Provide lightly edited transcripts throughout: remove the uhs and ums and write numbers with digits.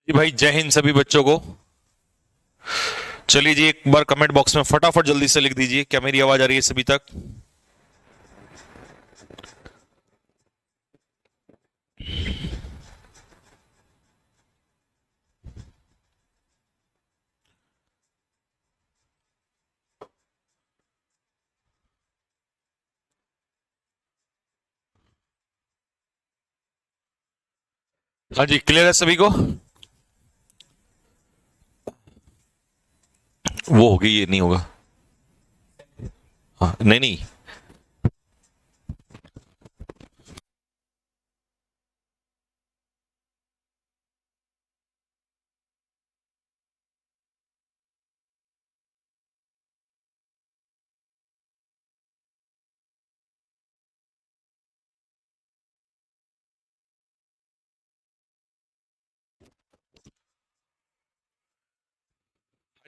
जी भाई, जय हिंद सभी बच्चों को। चलिए जी, एक बार कमेंट बॉक्स में फटाफट जल्दी से लिख दीजिए, क्या मेरी आवाज आ रही है सभी तक? हाँ जी, क्लियर है सभी को? वो होगी, ये नहीं होगा। हाँ, नहीं नहीं। हाँ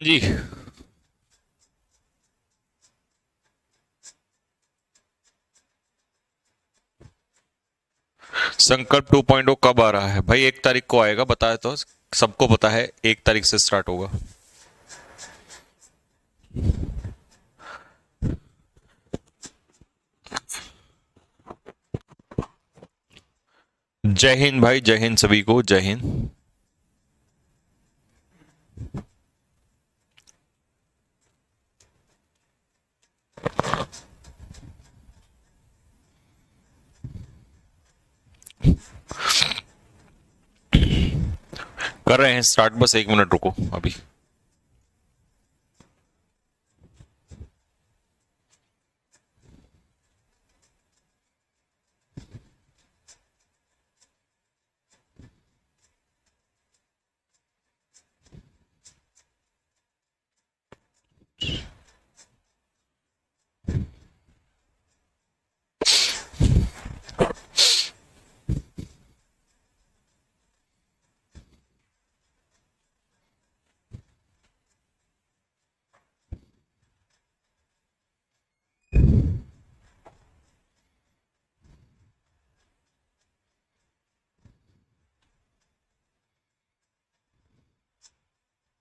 जी। संकल्प 2.0 कब आ रहा है भाई? 1 तारीख को आएगा, बताया तो। सबको पता है, 1 तारीख से स्टार्ट होगा। जय हिंद भाई, जय हिंद सभी को, जय हिंद। कर रहे हैं स्टार्ट, बस 1 मिनट रुको अभी।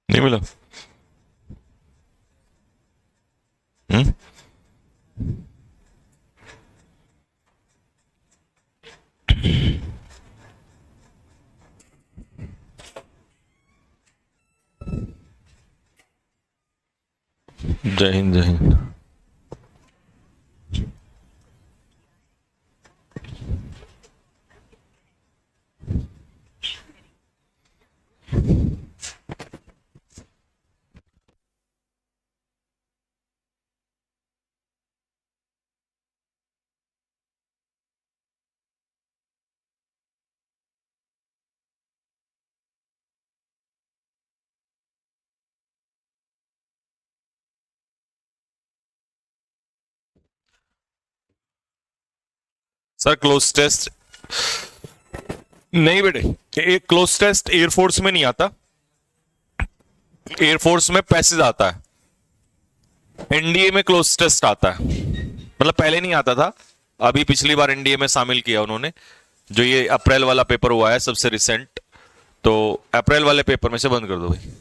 नहीं मिला? हम्म। जय हिंद, जय हिंद। Sir, cloze test? नहीं बेटे, एक क्लोज टेस्ट एयरफोर्स में नहीं आता। एयरफोर्स में पैसेज आता है। एनडीए में क्लोज टेस्ट आता है। मतलब पहले नहीं आता था, अभी पिछली बार एनडीए में शामिल किया उन्होंने। जो ये अप्रैल वाला पेपर हुआ है सबसे रिसेंट, तो अप्रैल वाले पेपर में से बंद कर दो भाई,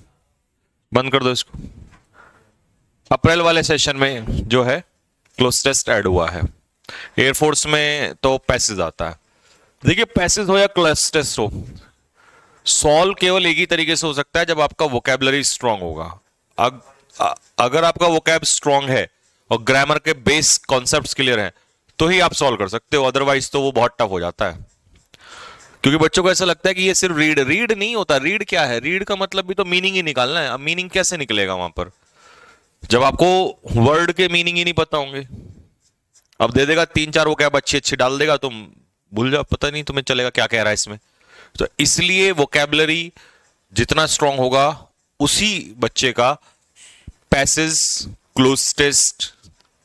बंद कर दो इसको। अप्रैल वाले सेशन में जो है क्लोज टेस्ट ऐड हुआ है। एयरफोर्स में तो पैसेज आता है। देखिए, पैसेज हो या क्लोज टेस्ट हो, सॉल्व केवल एक ही तरीके से हो सकता है, जब आपका वोकेबलरी स्ट्रांग होगा। अग, अगर आपका वोकैब स्ट्रांग है और ग्रामर के बेस कॉन्सेप्ट्स क्लियर हैं, तो ही आप सॉल्व कर सकते हो, अदरवाइज तो वो बहुत टफ हो जाता है। क्योंकि बच्चों को ऐसा लगता है कि ये सिर्फ रीड रीड नहीं होता। रीड क्या है? रीड का मतलब भी तो मीनिंग ही निकालना है। अब मीनिंग कैसे निकलेगा वहां पर, जब आपको वर्ड के मीनिंग ही नहीं पता होंगे? अब दे देगा 3 4 वोकैब अच्छी अच्छी डाल देगा, तुम भूल जाओ, पता नहीं तुम्हें चलेगा क्या कह रहा है इसमें। तो इसलिए वोकैबलरी जितना स्ट्रांग होगा, उसी बच्चे का पैसेज क्लोज टेस्ट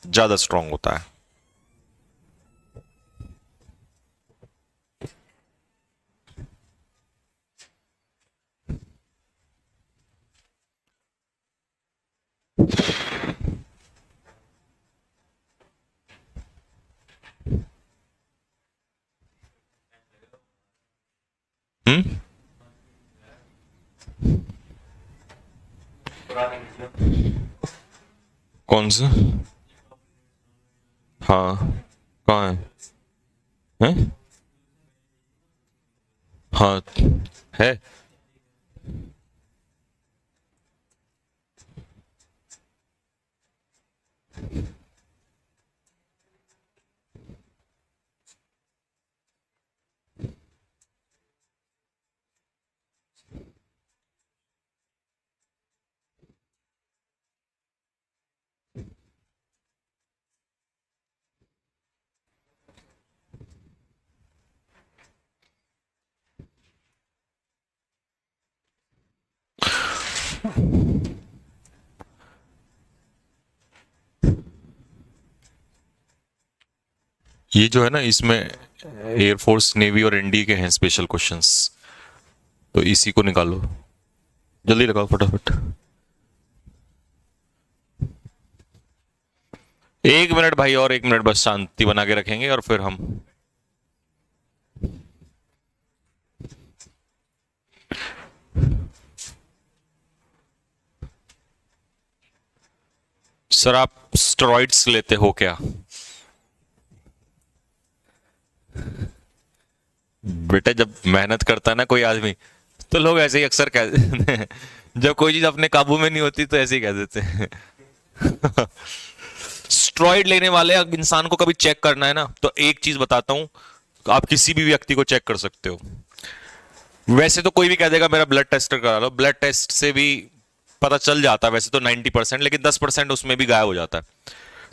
ज्यादा स्ट्रांग होता है। हम्म। कौन सा? हाँ, कहाँ है? हैं? हाँ, है। ये जो है ना, इसमें एयरफोर्स, नेवी और एनडी के हैं स्पेशल क्वेश्चंस, तो इसी को निकालो, जल्दी लगाओ फटाफट। 1 मिनट भाई, और 1 मिनट बस शांति बना के रखेंगे और फिर हम सर, आप स्टेरॉइड्स लेते हो क्या? बेटा, जब मेहनत करता है ना कोई आदमी, तो लोग ऐसे ही अक्सर कह देते हैं। जब कोई चीज अपने काबू में नहीं होती तो ऐसे ही कह देते हैं। स्टेरॉइड लेने वाले इंसान को कभी चेक करना है ना, तो एक चीज बताता हूं, आप किसी भी व्यक्ति को चेक कर सकते हो। वैसे तो कोई भी कह देगा मेरा ब्लड टेस्ट करा लो, ब्लड टेस्ट से भी पता चल जाता है वैसे तो 90%, लेकिन 10% उसमें भी गायब हो जाता है।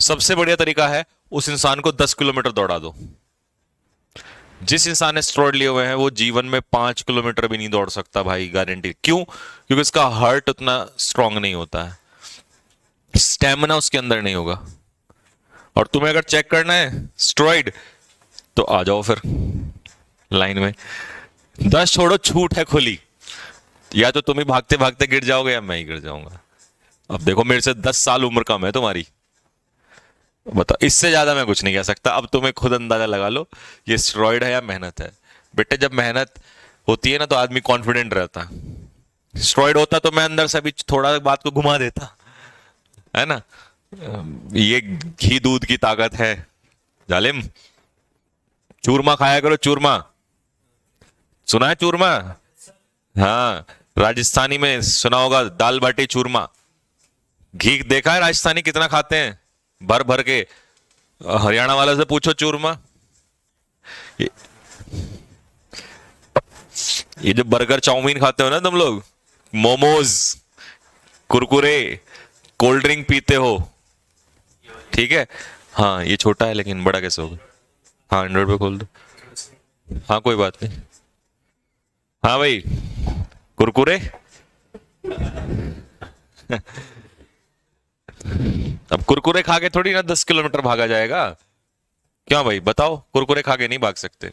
सबसे बढ़िया तरीका है, उस इंसान को 10 किलोमीटर दौड़ा दो। जिस इंसान ने स्टेरॉइड लिए हुए हैं वो जीवन में 5 किलोमीटर भी नहीं दौड़ सकता भाई, गारंटी। क्यों? क्योंकि उसका हार्ट उतना स्ट्रांग नहीं होता है, स्टेमिना उसके अंदर नहीं होगा। और तुम्हें अगर चेक करना है स्टेरॉइड, तो आ जाओ फिर लाइन में। 10 छोड़ो, छूट है खुली, या तो तुम ही भागते भागते गिर जाओगे या मैं ही गिर जाऊंगा। अब देखो, मेरे से 10 साल उम्र कम है तुम्हारी, बताओ, इससे ज्यादा मैं कुछ नहीं कह सकता। अब तुम्हें खुद अंदाजा लगा लो ये स्टेरॉइड है या मेहनत है। बेटे, जब मेहनत होती है ना तो आदमी कॉन्फिडेंट रहता है। स्टेरॉइड होता तो मैं अंदर से भी थोड़ा बात को घुमा देता, है ना। ये घी दूध की ताकत है जालिम। चूरमा खाया करो, चूरमा। सुना है चूरमा? हाँ, राजस्थानी में सुना होगा, दाल बाटी चूरमा। घी देखा है राजस्थानी कितना खाते हैं, भर भर के। हरियाणा वाले से पूछो चूरमा। ये, ये जो बर्गर चाउमीन खाते हो ना तुम लोग, मोमोज, कुरकुरे, कोल्ड ड्रिंक पीते हो, ठीक है। हाँ, ये छोटा है लेकिन बड़ा कैसे होगा? हाँ, एंड्रॉइड पे खोल दो। हाँ, कोई बात नहीं। हाँ भाई, कुरकुरे। अब कुरकुरे खा के थोड़ी ना 10 किलोमीटर भागा जाएगा। क्यों भाई बताओ, कुरकुरे खा के नहीं भाग सकते।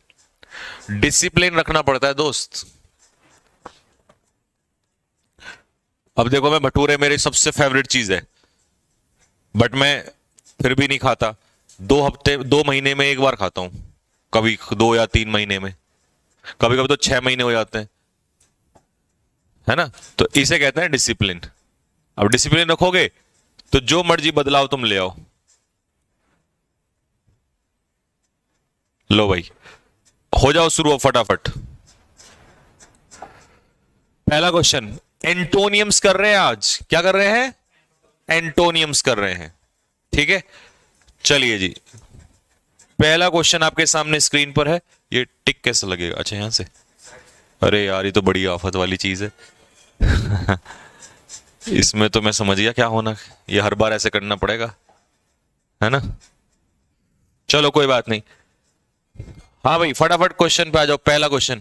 डिसिप्लिन रखना पड़ता है दोस्त। अब देखो, मैं भटूरे मेरी सबसे फेवरेट चीज है, बट मैं फिर भी नहीं खाता। 2 हफ्ते 2 महीने में एक बार खाता हूं, कभी 2 या 3 महीने में, कभी कभी तो 6 महीने हो जाते हैं, है ना। तो इसे कहते हैं डिसिप्लिन। अब डिसिप्लिन रखोगे तो जो मर्जी बदलाव तुम ले आओ। लो भाई, हो जाओ शुरू फटाफट। पहला क्वेश्चन, एंटोनियम्स कर रहे हैं आज। क्या कर रहे हैं? एंटोनियम्स कर रहे हैं, ठीक है। चलिए जी, पहला क्वेश्चन आपके सामने स्क्रीन पर है। ये टिक कैसे लगेगा? अच्छा, यहां से। अरे यार, ये तो बड़ी आफत वाली चीज है। इसमें तो मैं समझ गया क्या होना, ये हर बार ऐसे करना पड़ेगा, है ना। चलो कोई बात नहीं। हाँ भाई, फटाफट क्वेश्चन पे आ जाओ। पहला क्वेश्चन,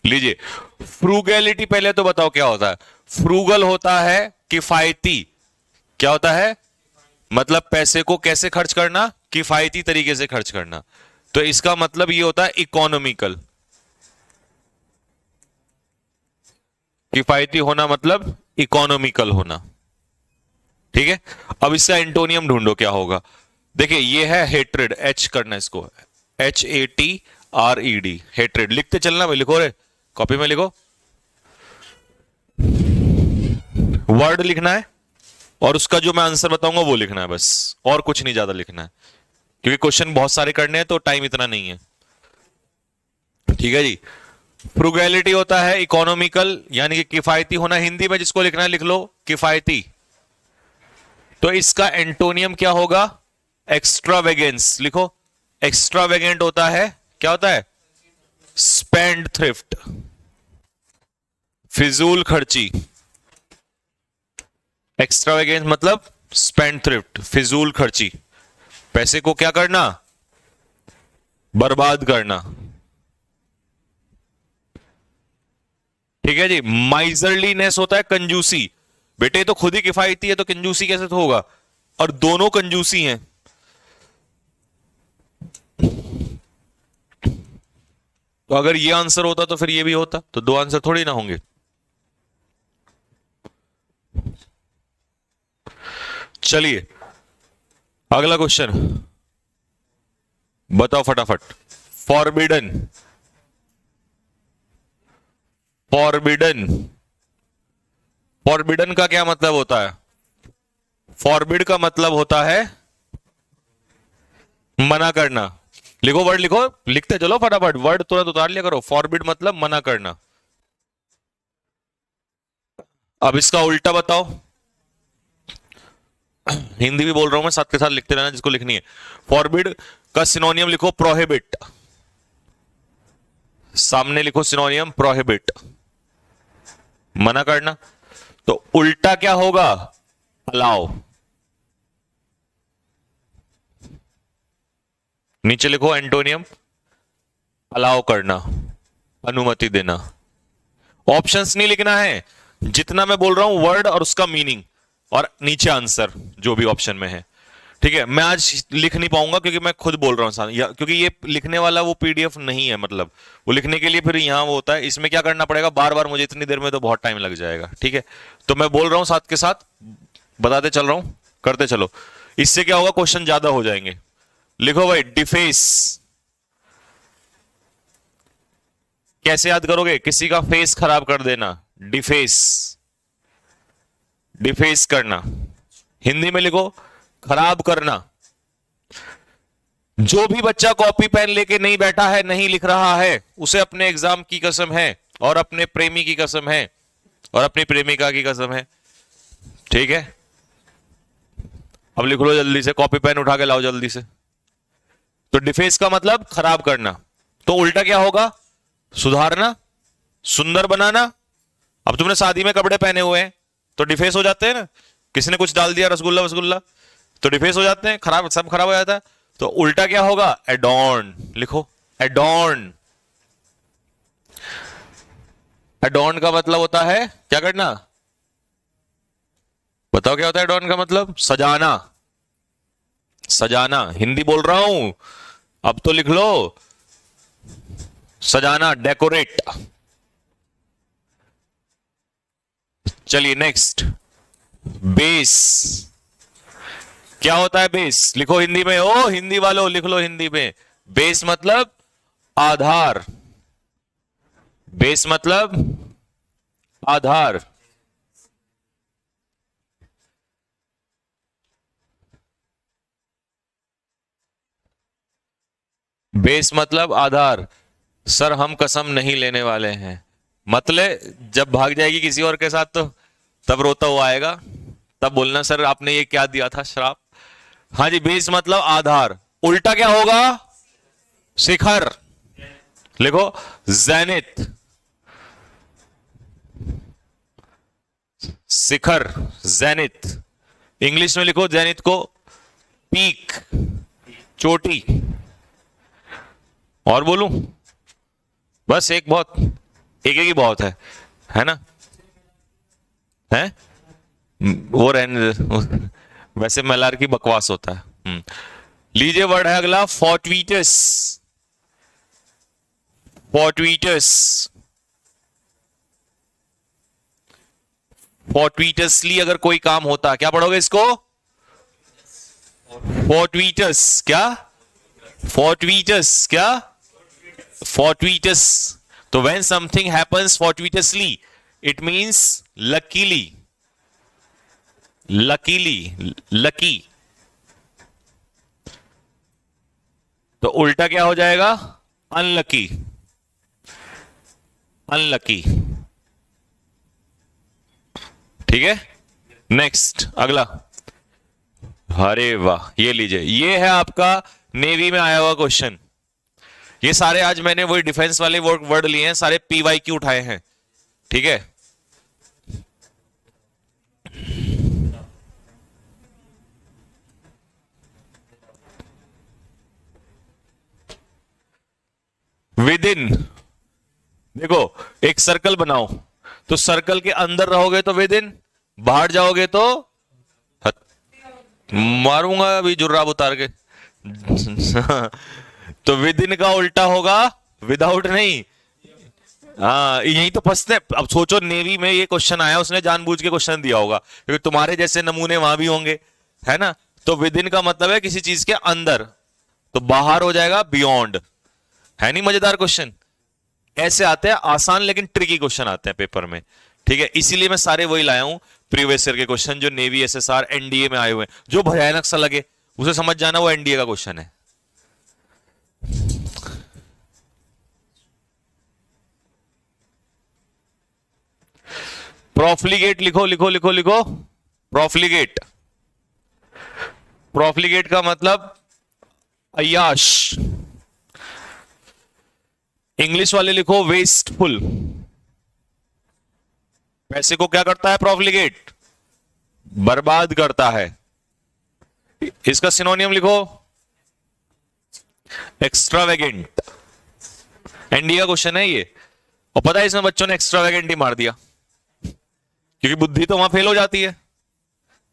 लीजिए। फ्रूगैलिटी पहले तो बताओ क्या होता है। फ्रूगल होता है किफायती। क्या होता है? मतलब पैसे को कैसे खर्च करना? किफायती तरीके से खर्च करना। तो इसका मतलब ये होता है इकोनॉमिकल। किफायती होना मतलब इकोनॉमिकल होना, ठीक है। अब इसका एंटोनियम ढूंढो क्या होगा। देखिए ये है हेट्रेड, एच करना इसको, HATRED, हेट्रेड। लिखते चलना भाई, लिखो रे, कॉपी में लिखो, वर्ड लिखना है और उसका जो मैं आंसर बताऊंगा वो लिखना है बस, और कुछ नहीं ज्यादा लिखना है, क्योंकि क्वेश्चन बहुत सारे करने हैं तो टाइम इतना नहीं है। ठीक है जी। फ्रुगैलिटी होता है इकोनॉमिकल, यानी कि किफायती होना। हिंदी में जिसको लिखना है लिख लो किफायती। तो इसका एंटोनियम क्या होगा? एक्स्ट्रावेगेंस। लिखो, एक्स्ट्रावेगेंट होता है, क्या होता है? स्पेंड थ्रिफ्ट, फिजूल खर्ची। एक्स्ट्रावेगेंस मतलब स्पेंड थ्रिफ्ट, फिजूल खर्ची, पैसे को क्या करना? बर्बाद करना। ठीक है जी। माइजरलीनेस होता है कंजूसी। बेटे तो खुद ही किफायती है तो कंजूसी कैसे तो होगा? और दोनों कंजूसी हैं। तो अगर ये आंसर होता तो फिर ये भी होता, तो दो आंसर थोड़ी ना होंगे। चलिए अगला क्वेश्चन बताओ फटाफट। फॉरबिडन, फॉरबिडन, फॉरबिडन का क्या मतलब होता है? फॉरबिड का मतलब होता है मना करना। लिखो वर्ड, लिखो, लिखते चलो फटाफट, वर्ड तुरंत उतार लिया करो। फॉरबिड मतलब मना करना। अब इसका उल्टा बताओ। हिंदी भी बोल रहा हूं मैं, साथ के साथ लिखते रहना जिसको लिखनी है। फॉरबिड का सिनोनियम लिखो प्रोहिबिट, सामने लिखो सिनोनियम प्रोहिबिट, मना करना। तो उल्टा क्या होगा? अलाउ। नीचे लिखो एंटोनियम, अलाउ करना, अनुमति देना। ऑप्शंस नहीं लिखना है, जितना मैं बोल रहा हूं वर्ड और उसका मीनिंग, और नीचे आंसर जो भी ऑप्शन में है। ठीक है। मैं आज लिख नहीं पाऊंगा क्योंकि मैं खुद बोल रहा हूं, क्योंकि ये लिखने वाला वो पीडीएफ नहीं है, मतलब वो लिखने के लिए फिर यहां वो होता है, इसमें क्या करना पड़ेगा बार बार, मुझे इतनी देर में तो बहुत टाइम लग जाएगा। ठीक है। तो मैं बोल रहा हूं साथ के साथ बताते चल रहा हूं, करते चलो। इससे क्या होगा, क्वेश्चन ज्यादा हो जाएंगे। लिखो भाई, डिफेस। कैसे याद करोगे? किसी का फेस खराब कर देना, डिफेस, डिफेस करना। हिंदी में लिखो खराब करना। जो भी बच्चा कॉपी पेन लेके नहीं बैठा है, नहीं लिख रहा है, उसे अपने एग्जाम की कसम है, और अपने प्रेमी की कसम है, और अपनी प्रेमिका की कसम है। ठीक है। अब लिख लो जल्दी से, कॉपी पेन उठा के लाओ जल्दी से। तो डिफेस का मतलब खराब करना, तो उल्टा क्या होगा? सुधारना, सुंदर बनाना। अब तुमने शादी में कपड़े पहने हुए हैं तो डिफेस हो जाते हैं ना, किसी ने कुछ डाल दिया रसगुल्ला वसगुल्ला तो डिफेस हो जाते हैं, खराब, सब खराब हो जाता है। तो उल्टा क्या होगा? एडॉर्न। लिखो एडॉर्न। एडॉर्न का मतलब होता है क्या करना? बताओ क्या होता है एडॉर्न का मतलब? सजाना, सजाना। हिंदी बोल रहा हूं, अब तो लिख लो, सजाना, डेकोरेट। चलिए नेक्स्ट, बेस। क्या होता है बेस? लिखो हिंदी में, ओ हिंदी वालों लिख लो हिंदी में। बेस मतलब आधार, बेस मतलब आधार। बेस मतलब आधार। सर हम कसम नहीं लेने वाले हैं, मतलब जब भाग जाएगी किसी और के साथ तो तब रोता हुआ आएगा, तब बोलना सर आपने ये क्या दिया था श्राप। हाँ जी, बेस मतलब आधार। उल्टा क्या होगा? शिखर। लिखो जेनिथ, शिखर, जेनिथ। इंग्लिश में लिखो जेनिथ को पीक, चोटी। और बोलूं? बस एक बहुत, एक ही बहुत है ना? है वो रहने दे। वैसे मलार की बकवास होता है। लीजिए वर्ड है अगला, फॉर्ट्वीटस। फॉर्ट्वीटस, फॉर्ट्वीटसली अगर कोई काम होता, क्या पढ़ोगे इसको? fortuitous क्या? fortuitous क्या? fortuitous. तो when something happens fortuitously it means luckily. lucky. तो उल्टा क्या हो जाएगा? अनलकी. ठीक है, नेक्स्ट अगला. अरे वाह, ये लीजिए, ये है आपका नेवी में आया हुआ क्वेश्चन. ये सारे आज मैंने वही डिफेंस वाले वर्ड लिए हैं, सारे पीवाई क्यू उठाए हैं. ठीक है, विद इन. देखो, एक सर्कल बनाओ, तो सर्कल के अंदर रहोगे तो विद इन, बाहर जाओगे तो मारूंगा अभी जुर्राब उतार के. तो विद इन का उल्टा होगा विदाउट नहीं. हाँ, यही तो फंसते हैं. अब सोचो, नेवी में ये क्वेश्चन आया, उसने जानबूझ के क्वेश्चन दिया होगा क्योंकि तुम्हारे जैसे नमूने वहां भी होंगे, है ना. तो विद इन का मतलब है किसी चीज के अंदर, तो बाहर हो जाएगा बियॉन्ड. है नहीं मजेदार क्वेश्चन? ऐसे आते हैं आसान लेकिन ट्रिकी क्वेश्चन आते हैं पेपर में. ठीक है, इसीलिए मैं सारे वही लाया हूं प्रीवियस ईयर के क्वेश्चन जो नेवी, एसएसआर, एनडीए में आए हुए हैं. जो भयानक सा लगे उसे समझ जाना वो एनडीए का क्वेश्चन है. प्रोफ्लीगेट लिखो. प्रोफ्लीगेट. प्रोफ्लीगेट का मतलब अय्याश. इंग्लिश वाले लिखो वेस्टफुल. पैसे को क्या करता है प्रोफ्लीगेट? बर्बाद करता है. इसका सिनोनियम लिखो एक्स्ट्रावेगेंट. एनडीए का क्वेश्चन है ये, और पता है इसमें बच्चों ने एक्स्ट्रावेगेंट ही मार दिया क्योंकि बुद्धि तो वहां फेल हो जाती है,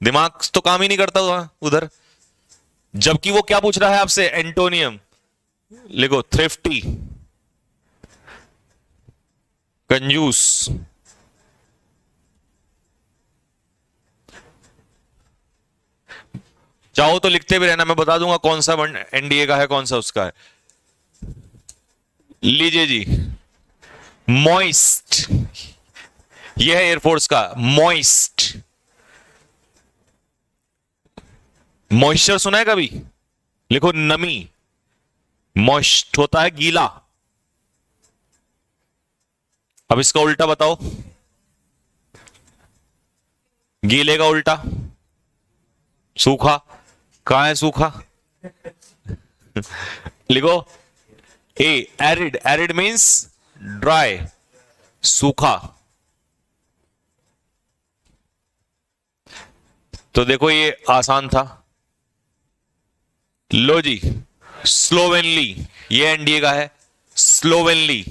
दिमाग तो काम ही नहीं करता वहां उधर. जबकि वो क्या पूछ रहा है आपसे? एंटोनियम लिखो. थ्रिफ्टी, कंजूस, चाहो तो लिखते भी रहना, मैं बता दूंगा कौन सा एनडीए का है कौन सा उसका है. लीजिए जी, मॉइस्ट. यह है एयरफोर्स का मॉइस्ट. मॉइस्चर सुना है कभी? लिखो नमी. मॉइस्ट होता है गीला. अब इसका उल्टा बताओ. गीले का उल्टा सूखा. कहां है सूखा? लिखो ए एरिड. एरिड मीन्स ड्राई, सूखा. तो देखो ये आसान था. लो जी, स्लोवेनली. ये एनडीए का है, स्लोवेनली.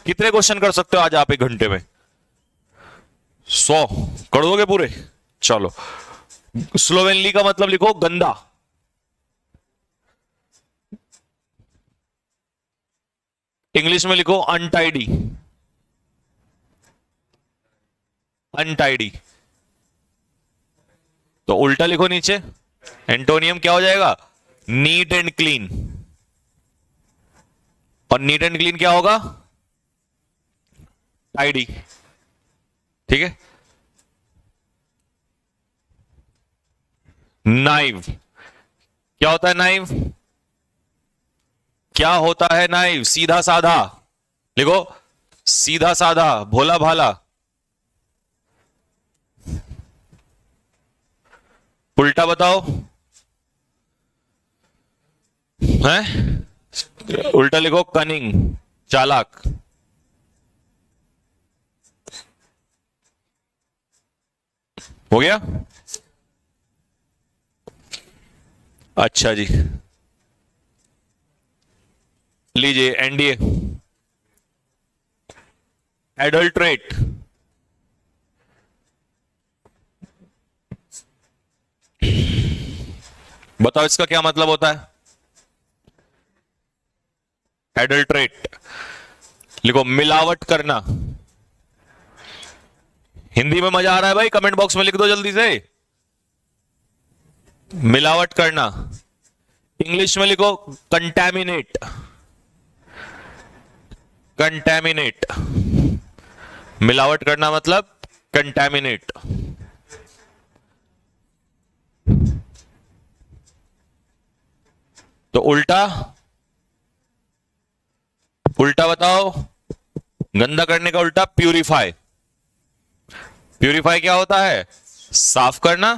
कितने क्वेश्चन कर सकते हो आज आप एक घंटे में? 100 कर दोगे पूरे? चलो, स्लोवेनली का मतलब लिखो गंदा. इंग्लिश में लिखो अनटाइडी. तो उल्टा लिखो नीचे. एंटोनियम क्या हो जाएगा? Neat and clean. और नीट एंड क्लीन क्या होगा? टाइडी. ठीक है. नाइव क्या होता है? नाइव क्या होता है? नाइव सीधा साधा. लिखो सीधा साधा, भोला भाला. उल्टा बताओ. है? उल्टा लिखो कनिंग, चालाक. हो गया? अच्छा जी, लीजिए एनडीए. एडल्ट्रेट. बताओ इसका क्या मतलब होता है? एडल्ट्रेट लिखो मिलावट करना. हिंदी में मजा आ रहा है भाई? कमेंट बॉक्स में लिख दो जल्दी से। मिलावट करना, इंग्लिश में लिखो कंटैमिनेट। कंटैमिनेट, मिलावट करना मतलब कंटैमिनेट। तो उल्टा, उल्टा बताओ, गंदा करने का उल्टा प्यूरिफाई। प्यूरिफाई क्या होता है? साफ करना,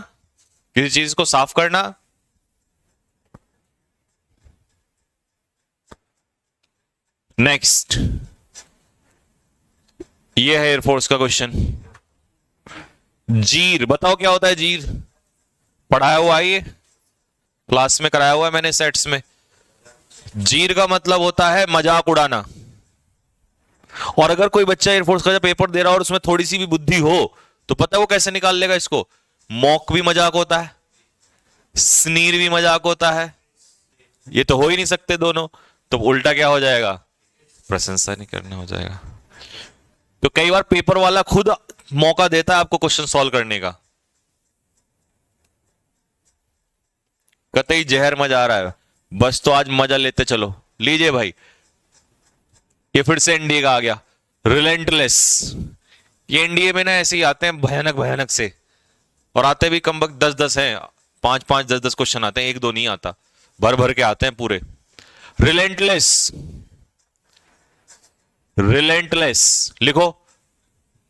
किसी चीज को साफ करना। नेक्स्ट, ये है एयरफोर्स का क्वेश्चन। जीर बताओ क्या होता है? जीर पढ़ाया हुआ है, ये क्लास में कराया हुआ है मैंने सेट्स में। जीर का मतलब होता है मजाक उड़ाना। और अगर कोई बच्चा एयरफोर्स का पेपर दे रहा हो और उसमें थोड़ी सी भी बुद्धि हो तो पता है वो कैसे निकाल लेगा इसको? मॉक भी मजाक होता है, स्नीर भी मजाक होता है, ये तो हो ही नहीं सकते दोनों। तो उल्टा क्या हो जाएगा? प्रशंसा नहीं करना हो जाएगा। तो कई बार पेपर वाला खुद मौका देता है आपको क्वेश्चन सॉल्व करने का। कतई जहर मजा आ रहा है, बस तो आज मजा लेते चलो। लीजिए भाई, ये फिर से एनडीए का आ गया, रिलेंटलेस। ये एनडीए में ना ऐसे ही आते हैं भयानक भयानक से, और आते भी कम वक्त 10-10 हैं, 5-5 10-10 क्वेश्चन आते हैं, एक दो नहीं आता, भर भर के आते हैं पूरे। रिलेंटलेस, रिलेंटलेस लिखो।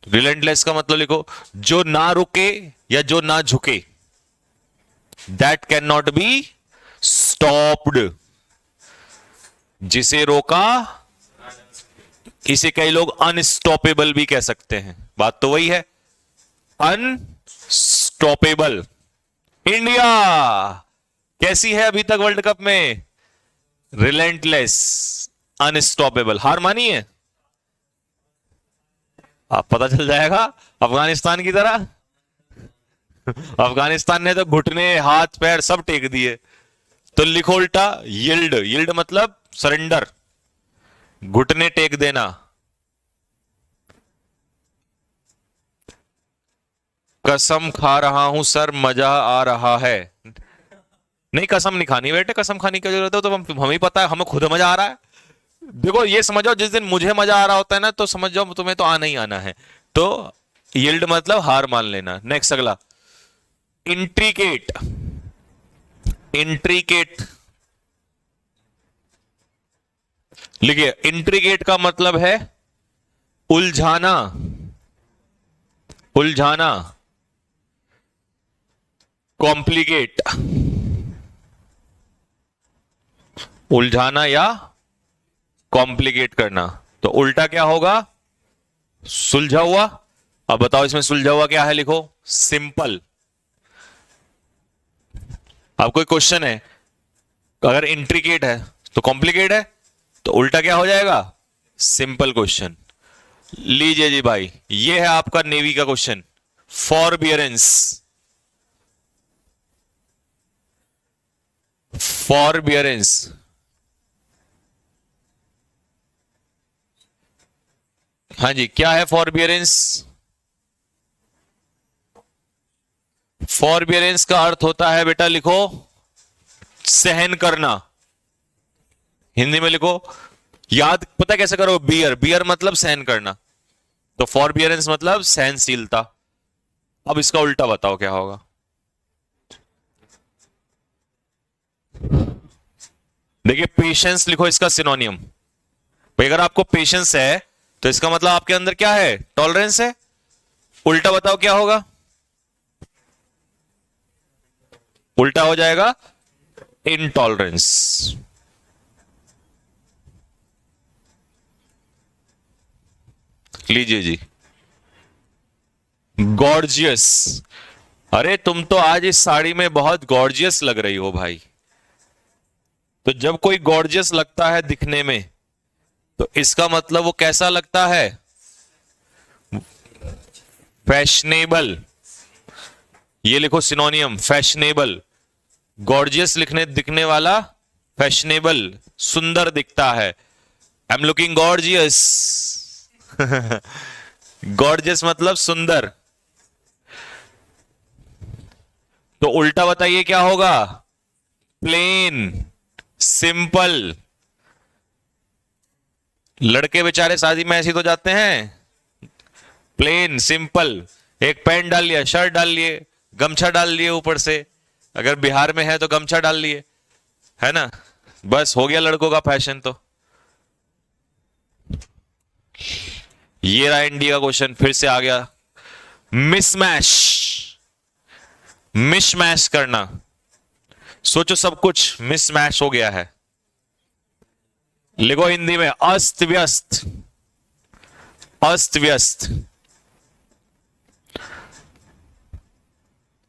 रिलेंटलेस का मतलब लिखो, जो ना रुके या जो ना झुके। That can not be stopped, जिसे रोका, इसे कई लोग अनस्टॉपेबल भी कह सकते हैं। बात तो वही है, अनस्टॉपेबल। इंडिया कैसी है अभी तक वर्ल्ड कप में? Relentless, unstoppable. हार मानी है? आप पता चल जाएगा अफगानिस्तान की तरह। अफगानिस्तान ने तो घुटने हाथ पैर सब टेक दिए। तो लिखो उल्टा, यील्ड। यील्ड मतलब सरेंडर, घुटने टेक देना। कसम खा रहा हूं सर, मजा आ रहा है। नहीं, कसम नहीं खानी बेटे, कसम खाने की जरूरत है तो हमें पता है, हमें खुद मजा आ रहा है। देखो ये समझो, जिस दिन मुझे मजा आ रहा होता है ना तो समझ जाओ तुम्हें तो आना ही आना है। तो यील्ड मतलब हार मान लेना। नेक्स्ट अगला, इंट्रिकेट। इंट्रिकेट लिखिए, इंट्रिकेट का मतलब है उलझाना, उलझाना, कॉम्प्लिकेट, उलझाना या कॉम्प्लिकेट करना। तो उल्टा क्या होगा? सुलझा हुआ। अब बताओ इसमें सुलझा हुआ क्या है? लिखो सिंपल। अब कोई क्वेश्चन है, अगर इंट्रिकेट है तो कॉम्प्लिकेट है, तो उल्टा क्या हो जाएगा? Simple question. लीजिए जी भाई, ये है आपका नेवी का क्वेश्चन, फॉरबियरेंस। फॉरबियरेंस, हाँ जी, क्या है फॉरबियरेंस? फॉरबियरेंस का अर्थ होता है बेटा, लिखो सहन करना। हिंदी में लिखो, याद पता कैसे करो? बियर, बियर मतलब सहन करना, तो फॉरबियरेंस मतलब सहनशीलता। अब इसका उल्टा बताओ क्या होगा? देखिए, पेशेंस लिखो इसका सिनोनियम। भाई अगर आपको पेशेंस है तो इसका मतलब आपके अंदर क्या है? टॉलरेंस है। उल्टा बताओ क्या होगा? उल्टा हो जाएगा इनटॉलरेंस। लीजिए जी, गॉर्जियस। अरे तुम तो आज इस साड़ी में बहुत गॉर्जियस लग रही हो भाई। तो जब कोई गॉर्जियस लगता है दिखने में तो इसका मतलब वो कैसा लगता है? फैशनेबल। ये लिखो सिनोनियम, फैशनेबल। गॉर्जियस लिखने दिखने वाला, फैशनेबल सुंदर दिखता है। I am looking gorgeous. Gorgeous मतलब सुंदर, तो उल्टा बताइए क्या होगा? Plain, simple. लड़के बेचारे शादी में ऐसे तो जाते हैं, प्लेन सिंपल। एक पैंट डाल लिया, शर्ट डाल लिए, गमछा डाल लिए ऊपर से, अगर बिहार में है तो गमछा डाल लिए, है ना, बस हो गया लड़कों का फैशन। तो ये रहा इंडिया का क्वेश्चन, फिर से आ गया। मिसमैश, मिशमैश करना, सोचो सब कुछ मिसमैश हो गया है। लिखो हिंदी में, अस्त व्यस्त, अस्त व्यस्त।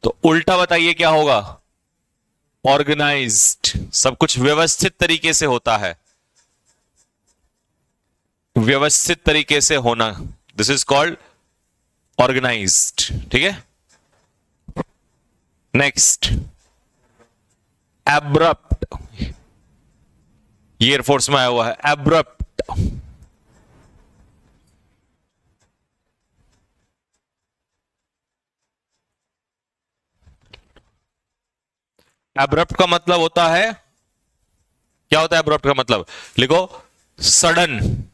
तो उल्टा बताइए क्या होगा? ऑर्गेनाइज्ड, सब कुछ व्यवस्थित तरीके से होता है, व्यवस्थित तरीके से होना, दिस इज कॉल्ड ऑर्गेनाइज्ड। ठीक है, नेक्स्ट, एब्रप्ट, ये एयरफोर्स में आया हुआ है, एब्रप्ट। एब्रप्ट का मतलब होता है, क्या होता है एब्रप्ट का मतलब? लिखो, सडन,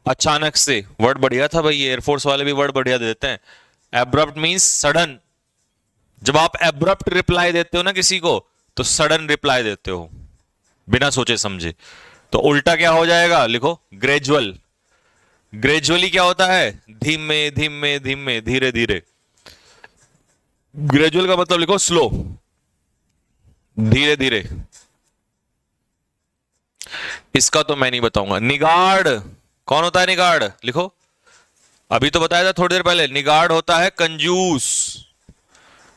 अचानक से। वर्ड बढ़िया था भाई, ये एयरफोर्स वाले भी वर्ड बढ़िया देते हैं। Abrupt means sudden. जब आप एब्रप्ट रिप्लाई देते हो ना किसी को, तो सडन रिप्लाई देते हो, बिना सोचे समझे। तो उल्टा क्या हो जाएगा? लिखो, ग्रेजुअल। ग्रेजुअली क्या होता है? धीमे धीमे धीमे, धीरे धीरे। ग्रेजुअल का मतलब लिखो, स्लो, धीरे धीरे। इसका तो मैं नहीं बताऊंगा। निगाड़, कौन होता है निगाड़? लिखो, अभी तो बताया था थोड़ी देर पहले, निगाड़ होता है कंजूस,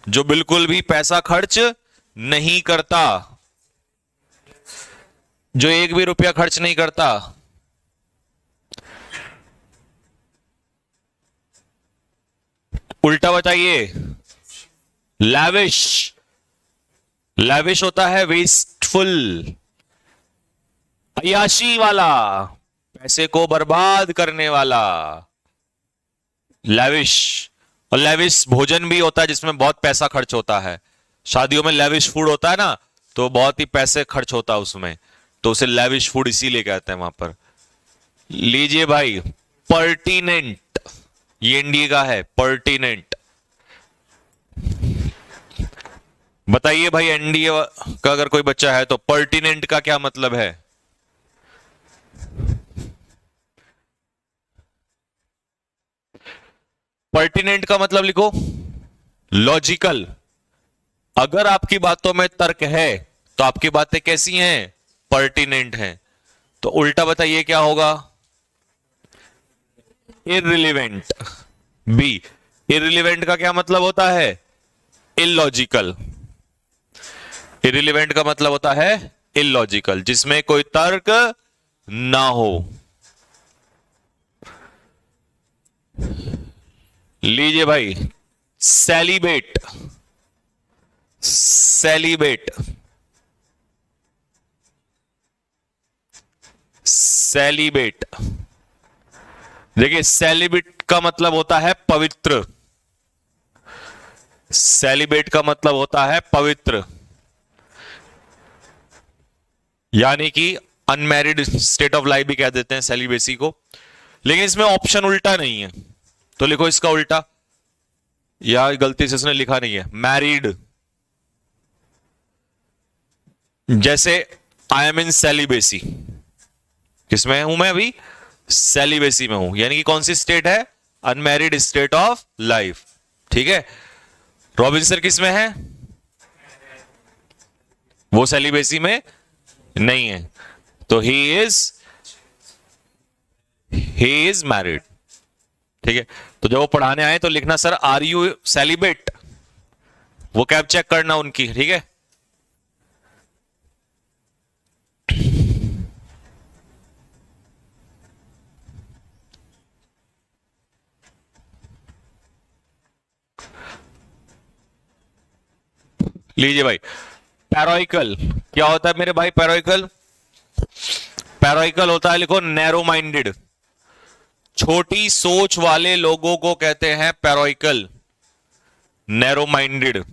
जो बिल्कुल भी पैसा खर्च नहीं करता, जो एक भी रुपया खर्च नहीं करता। उल्टा बताइए, लैविश। लैविश होता है वेस्टफुल, अय्याशी वाला, पैसे को बर्बाद करने वाला, लैविश। और लैविश भोजन भी होता है जिसमें बहुत पैसा खर्च होता है। शादियों में लैविश फूड होता है ना, तो बहुत ही पैसे खर्च होता है उसमें, तो उसे लैविश फूड इसीलिए कहते हैं वहां पर। लीजिए भाई, पर्टिनेंट, ये इंडिया का है, पर्टिनेंट। बताइए भाई, एनडीए का अगर कोई बच्चा है तो पर्टिनेंट का क्या मतलब है? पर्टिनेंट का मतलब लिखो, लॉजिकल। अगर आपकी बातों में तर्क है तो आपकी बातें कैसी हैं? पर्टिनेंट हैं। तो उल्टा बताइए क्या होगा? इररिलेवेंट। बी, इररिलेवेंट का क्या मतलब होता है? इलॉजिकल। इररिलेवेंट का मतलब होता है इलॉजिकल, जिसमें कोई तर्क ना हो। लीजिए भाई, सेलिब्रेट, सेलिब्रेट, सेलिब्रेट। देखिए, सेलिब्रेट का मतलब होता है पवित्र, सेलिब्रेट का मतलब होता है पवित्र, यानी कि अनमैरिड स्टेट ऑफ लाइफ भी कह देते हैं सेलिब्रेसी को। लेकिन इसमें ऑप्शन उल्टा नहीं है, तो लिखो इसका उल्टा, या गलती से इसने लिखा नहीं है, मैरिड। जैसे आई एम इन सेलिब्रेसी, किसमें हूं मैं अभी? सेलिब्रेसी में हूं, यानी कि कौन सी स्टेट है? Unmarried state of life. ठीक है, रॉबिन सर किस में है? वो सेलिब्रेसी में नहीं है, तो ही इज मैरिड। ठीक है, तो जब वो पढ़ाने आए तो लिखना, सर आर यू सेलिब्रेट, वो कैब चेक करना उनकी। ठीक है, लीजिए भाई, पैरोइकल क्या होता है मेरे भाई? पैरोइकल, पैरोइकल होता है, लिखो, नैरो माइंडेड, छोटी सोच वाले लोगों को कहते हैं पैरोइकल, नैरो माइंडेड।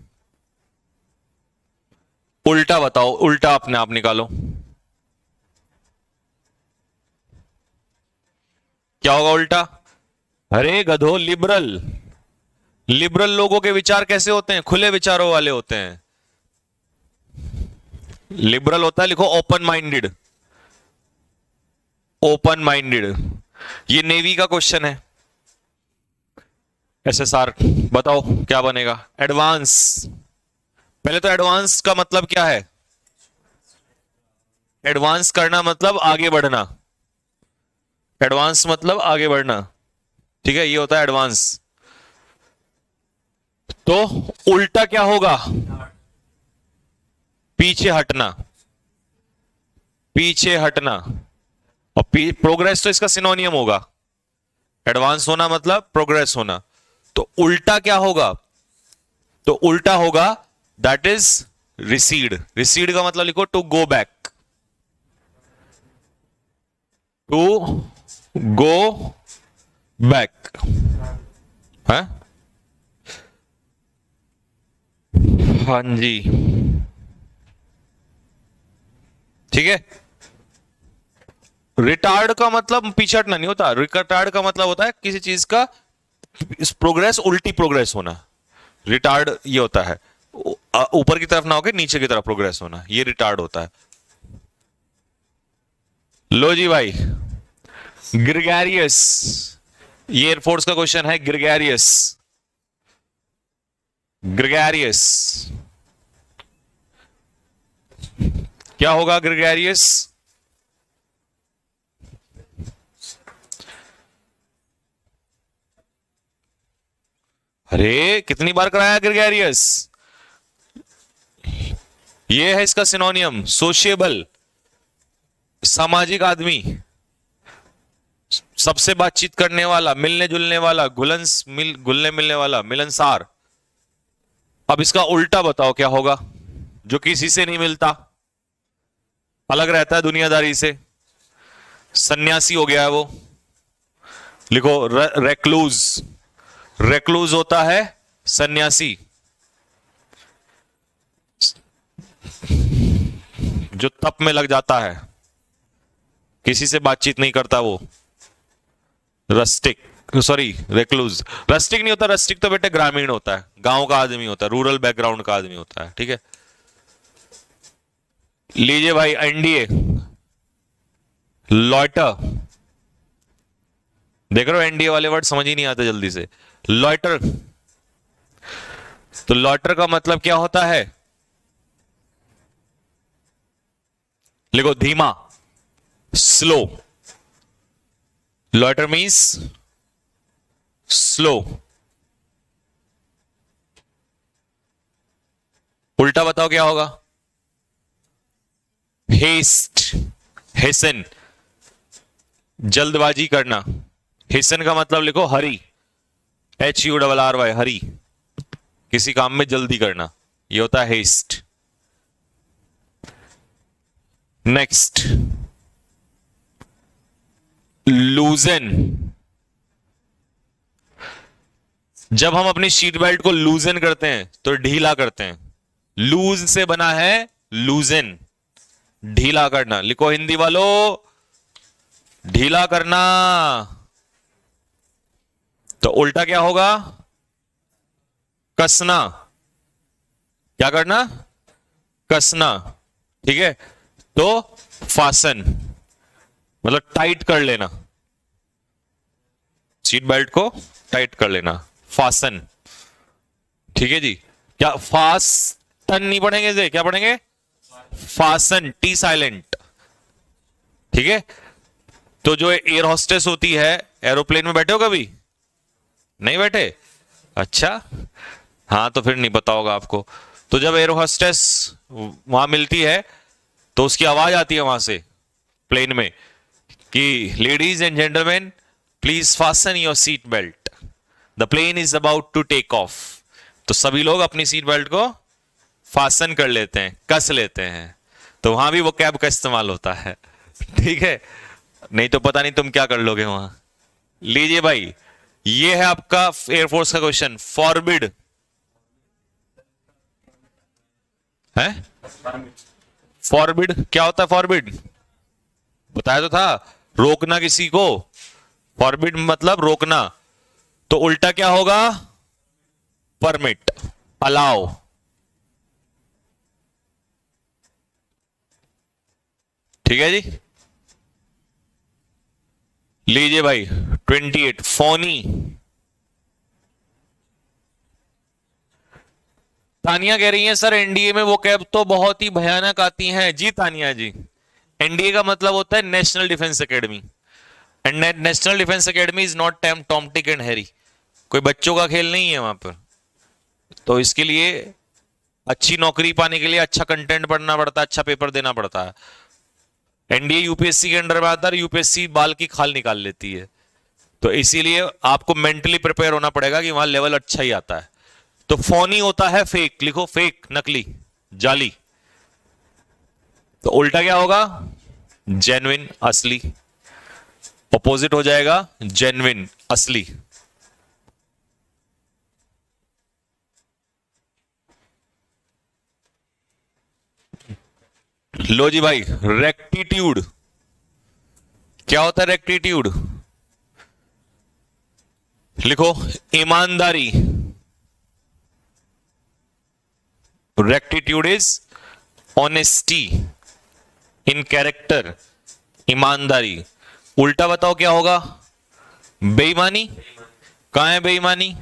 उल्टा बताओ, उल्टा अपने आप निकालो। क्या होगा उल्टा? अरे गधो, लिबरल। लिबरल लोगों के विचार कैसे होते हैं? खुले विचारों वाले होते हैं। लिबरल होता है, लिखो ओपन माइंडेड। ओपन माइंडेड, ये नेवी का क्वेश्चन है। एसएसआर, बताओ क्या बनेगा? एडवांस। पहले तो एडवांस का मतलब क्या है? एडवांस करना मतलब आगे बढ़ना। एडवांस मतलब आगे बढ़ना, ठीक है, ये होता है एडवांस। तो उल्टा क्या होगा? पीछे हटना। पीछे हटना। और प्रोग्रेस तो इसका सिनोनियम होगा। एडवांस होना मतलब प्रोग्रेस होना। तो उल्टा क्या होगा? तो उल्टा होगा दैट इज रिसीड। रिसीड का मतलब लिखो to go back. To go back है। हाँ जी, ठीक है। रिटार्ड का मतलब पीछे हटना नहीं होता। रिटार्ड का मतलब होता है किसी चीज का प्रोग्रेस, उल्टी प्रोग्रेस होना। रिटार्ड ये होता है ऊपर की तरफ ना होकर नीचे की तरफ प्रोग्रेस होना, ये रिटार्ड होता है। लो जी भाई, ग्रिगेरियस, ये एयरफोर्स का क्वेश्चन है। ग्रिगेरियस, ग्रिगेरियस क्या होगा? ग्रिगेरियस अरे कितनी बार कराया ग्रिगेरियस? ये है इसका सिनोनियम, सोशिएबल, सामाजिक आदमी, सबसे बातचीत करने वाला, मिलने जुलने वाला, घुलने मिलने वाला, मिलनसार। अब इसका उल्टा बताओ क्या होगा? जो किसी से नहीं मिलता, अलग रहता है दुनियादारी से, सन्यासी हो गया है वो। लिखो रेक्लूज। रेक्लूज होता है सन्यासी, जो तप में लग जाता है, किसी से बातचीत नहीं करता वो। Rustic, sorry recluse. रस्टिक नहीं होता, रस्टिक तो बेटे ग्रामीण होता है, गांव का आदमी होता है, रूरल बैकग्राउंड का आदमी होता है, ठीक है। लीजिए भाई, एनडीए, लॉयटर। देख रहे हो, एनडीए वाले वर्ड समझ ही नहीं आते जल्दी से। लॉयटर, तो लॉयटर का मतलब क्या होता है? लिखो धीमा, स्लो। लॉयटर means slow. उल्टा बताओ क्या होगा? हेस्ट, हेसन, जल्दबाजी करना। हेसन का मतलब लिखो हरी, HURRY, हरी, किसी काम में जल्दी करना, ये होता है हेस्ट। नेक्स्ट, लूजन। जब हम अपनी सीट बेल्ट को लूजन करते हैं तो ढीला करते हैं। लूज से बना है लूजन, ढीला करना। लिखो हिंदी वालों, ढीला करना। तो उल्टा क्या होगा? कसना। क्या करना? कसना, ठीक है। तो फासन मतलब टाइट कर लेना, सीट बेल्ट को टाइट कर लेना, फासन, ठीक है जी। क्या फासन नहीं पढ़ेंगे इसे, क्या पढ़ेंगे? फासन, टी साइलेंट, ठीक है। तो जो एयर होस्टेस होती है, एरोप्लेन में बैठे हो कभी? नहीं बैठे? अच्छा, हाँ तो फिर नहीं पता होगा आपको। तो जब एयर होस्टेस वहां मिलती है तो उसकी आवाज आती है वहां से प्लेन में कि ladies and gentleman please fasten your seat belt, the plane is about to take off. तो सभी लोग अपनी सीट बेल्ट को फासन कर लेते हैं, कस लेते हैं। तो वहां भी वो कैब का इस्तेमाल होता है, ठीक है। नहीं तो पता नहीं तुम क्या कर लोगे वहां। लीजिए भाई, ये है आपका एयरफोर्स का क्वेश्चन। फॉरबिड है, फॉरबिड क्या होता है? फॉरबिड बताया तो था, रोकना किसी को। फॉरबिड मतलब रोकना, तो उल्टा क्या होगा? Permit, allow. ठीक है जी, लीजिए भाई 28 फोनी। तानिया कह रही है सर एनडीए में वो कैब तो बहुत ही भयानक आती हैं। जी तानिया जी, एनडीए का मतलब होता है national defence academy, and national defence academy is not Tom tick and Harry, कोई बच्चों का खेल नहीं है वहां पर। तो इसके लिए अच्छी नौकरी पाने के लिए अच्छा कंटेंट पढ़ना पड़ता है, अच्छा पेपर देना पड़ता है। एनडीए यूपीएससी के अंडर में आता है, यूपीएससी बाल की खाल निकाल लेती है, तो इसीलिए आपको मेंटली प्रिपेयर होना पड़ेगा कि वहां लेवल अच्छा ही आता है। तो फोनी होता है फेक, लिखो फेक, नकली, जाली। तो उल्टा क्या होगा? जेन्युइन, असली। अपोजिट हो जाएगा जेन्युइन, असली। लो जी भाई, रेक्टिट्यूड क्या होता है? रेक्टिट्यूड लिखो, ईमानदारी। Rectitude is honesty in character, ईमानदारी। उल्टा बताओ क्या होगा? बेईमानी। कहां है बेईमानी?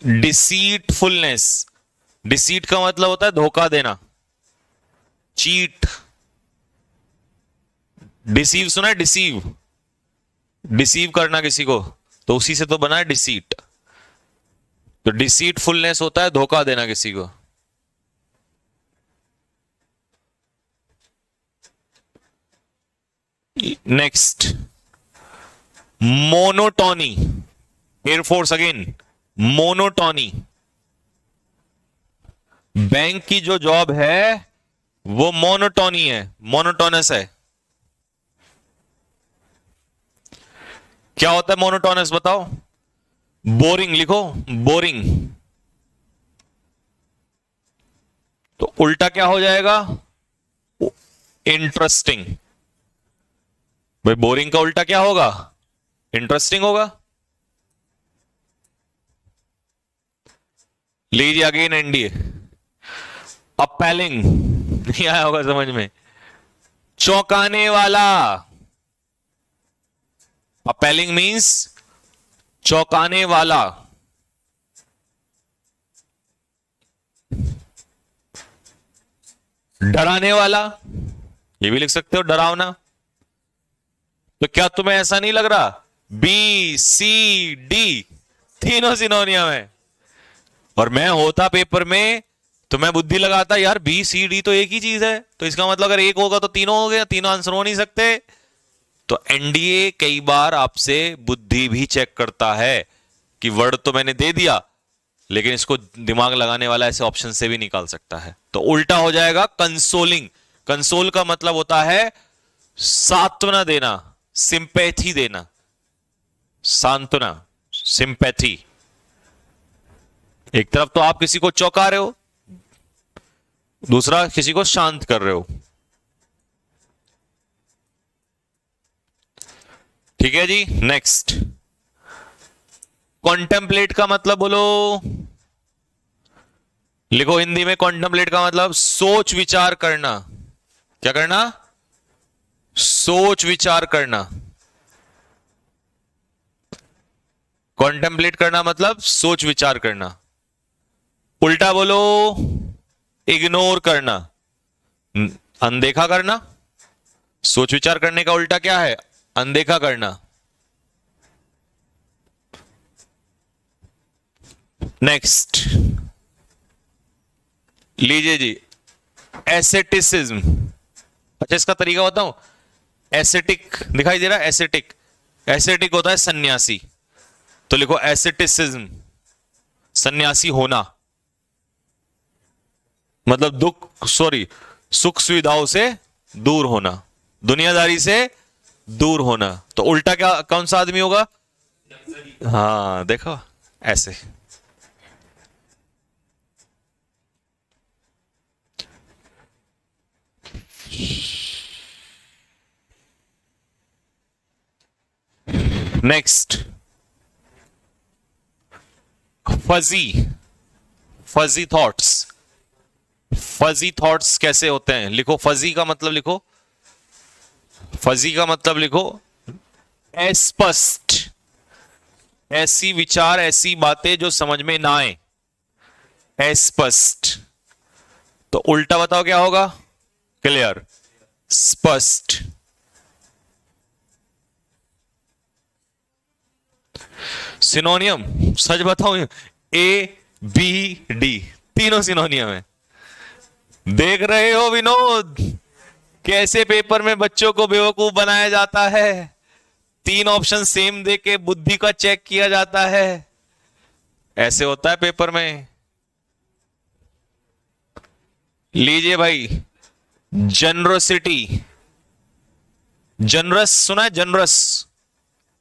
डिसीटफुलनेस। डिसीट का मतलब होता है धोखा देना, चीट। डिसीव सुना है? डिसीव, डिसीव करना किसी को, तो उसी से तो बना है डिसीट। तो डिसीटफुलनेस होता है धोखा देना किसी को। Next, monotony. Air force again, monotony. Bank की जो जॉब है वो मोनोटोनी है, मोनोटोनस है। क्या होता है मोनोटोनस बताओ? बोरिंग, लिखो बोरिंग। तो उल्टा क्या हो जाएगा? इंटरेस्टिंग। भाई बोरिंग का उल्टा क्या होगा? इंटरेस्टिंग होगा। लीजिए अगेन एनडीए, अपैलिंग, नहीं आया होगा समझ में, चौंकाने वाला। अपैलिंग मींस चौंकाने वाला। डराने वाला, ये भी लिख सकते हो, डरावना। तो क्या तुम्हें ऐसा नहीं लग रहा बी सी डी तीनों सिनोनियम है? और मैं होता पेपर में तो मैं बुद्धि लगाता यार, बी सी डी तो एक ही चीज है, तो इसका मतलब अगर एक होगा तो तीनों हो गया, तीनों आंसर हो नहीं सकते। तो एनडीए कई बार आपसे बुद्धि भी चेक करता है कि वर्ड तो मैंने दे दिया, लेकिन इसको दिमाग लगाने वाला ऐसे ऑप्शन से भी निकाल सकता है। तो उल्टा हो जाएगा कंसोलिंग। कंसोल का मतलब होता है सांत्वना देना, सिंपैथी देना, सांत्वना, सिंपैथी। एक तरफ तो आप किसी को चौंका रहे हो, दूसरा किसी को शांत कर रहे हो। ठीक है जी, नेक्स्ट, कॉन्टेम्पलेट का मतलब बोलो, लिखो हिंदी में। कॉन्टेम्पलेट का मतलब सोच विचार करना। क्या करना? सोच विचार करना। कॉन्टेम्पलेट करना मतलब सोच विचार करना। उल्टा बोलो, इग्नोर करना, अनदेखा करना। सोच विचार करने का उल्टा क्या है? अनदेखा करना। नेक्स्ट लीजिए जी, एसेटिसिज्म। अच्छा इसका तरीका बताऊं, एसेटिक दिखाई दे रहा है? एसेटिक, एसेटिक होता है सन्यासी, तो लिखो एसेटिसिज्म, सन्यासी होना। मतलब सुख सुविधाओं से दूर होना, दुनियादारी से दूर होना। तो उल्टा क्या, कौन सा आदमी होगा? हाँ देखो ऐसे। Next, fuzzy, fuzzy thoughts. Fuzzy thoughts कैसे होते हैं? लिखो फजी का मतलब, लिखो फजी का मतलब, लिखो अस्पष्ट, ऐसी विचार, ऐसी बातें जो समझ में ना आए, अस्पष्ट। तो उल्टा बताओ क्या होगा? क्लियर, स्पष्ट। सिनोनियम, सच बताओ, ए बी डी तीनों सिनोनियम है। देख रहे हो विनोद, कैसे पेपर में बच्चों को बेवकूफ बनाया जाता है। 3 ऑप्शन सेम देके बुद्धि का चेक किया जाता है। ऐसे होता है पेपर में। लीजिए भाई, जनरोसिटी, जनरस सुना है? जनरस,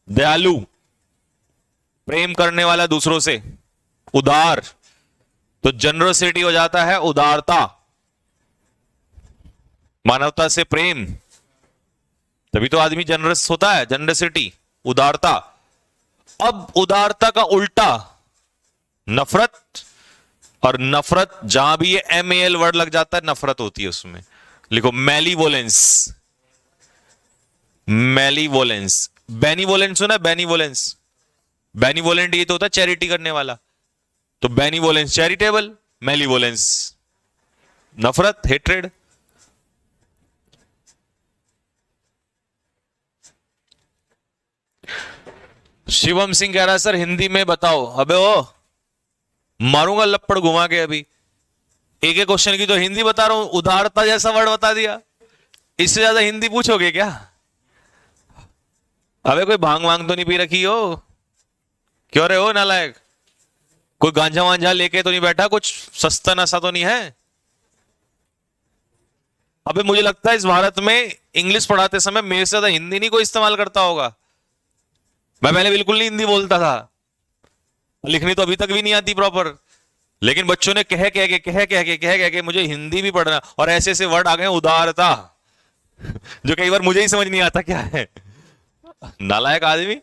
दयालु, प्रेम करने वाला दूसरों से, उदार। तो जनरोसिटी हो जाता है उदारता, मानवता से प्रेम। तभी तो आदमी जनरस होता है, जनरसिटी, उदारता। अब उदारता का उल्टा नफरत, और नफरत जहां भी ये MAL वर्ड लग जाता है नफरत होती है उसमें। लिखो मैलीवोलेंस, मैलीवोलेंस। बेनीवोलेंस सुना है? बेनीवोलेंस, बेनीवोलेंट ये तो होता है चैरिटी करने वाला। तो बेनीवोलेंस चैरिटेबल, मैलीवोलेंस नफरत, हेट्रेड। शिवम सिंह कह रहा है सर हिंदी में बताओ। अबे ओ, मारूंगा लपड़ घुमा के। अभी एक एक क्वेश्चन की तो हिंदी बता रहा हूं, उदारता जैसा वर्ड बता दिया, इससे ज्यादा हिंदी पूछोगे क्या? अबे कोई भांग वांग तो नहीं पी रखी हो? क्यों रहे हो नालायक? कोई गांजा वांझा लेके तो नहीं बैठा? कुछ सस्ता नशा तो नहीं है? अबे मुझे लगता है इस भारत में इंग्लिश पढ़ाते समय मेरे से ज्यादा हिंदी नहीं कोई इस्तेमाल करता होगा। मैं पहले बिल्कुल नहीं हिंदी बोलता था, लिखनी तो अभी तक भी नहीं आती प्रॉपर, लेकिन बच्चों ने कह के मुझे हिंदी भी पढ़ना। और ऐसे ऐसे वर्ड आ गए, उदारता, जो कई बार मुझे ही समझ नहीं आता क्या है। नालायक आदमी।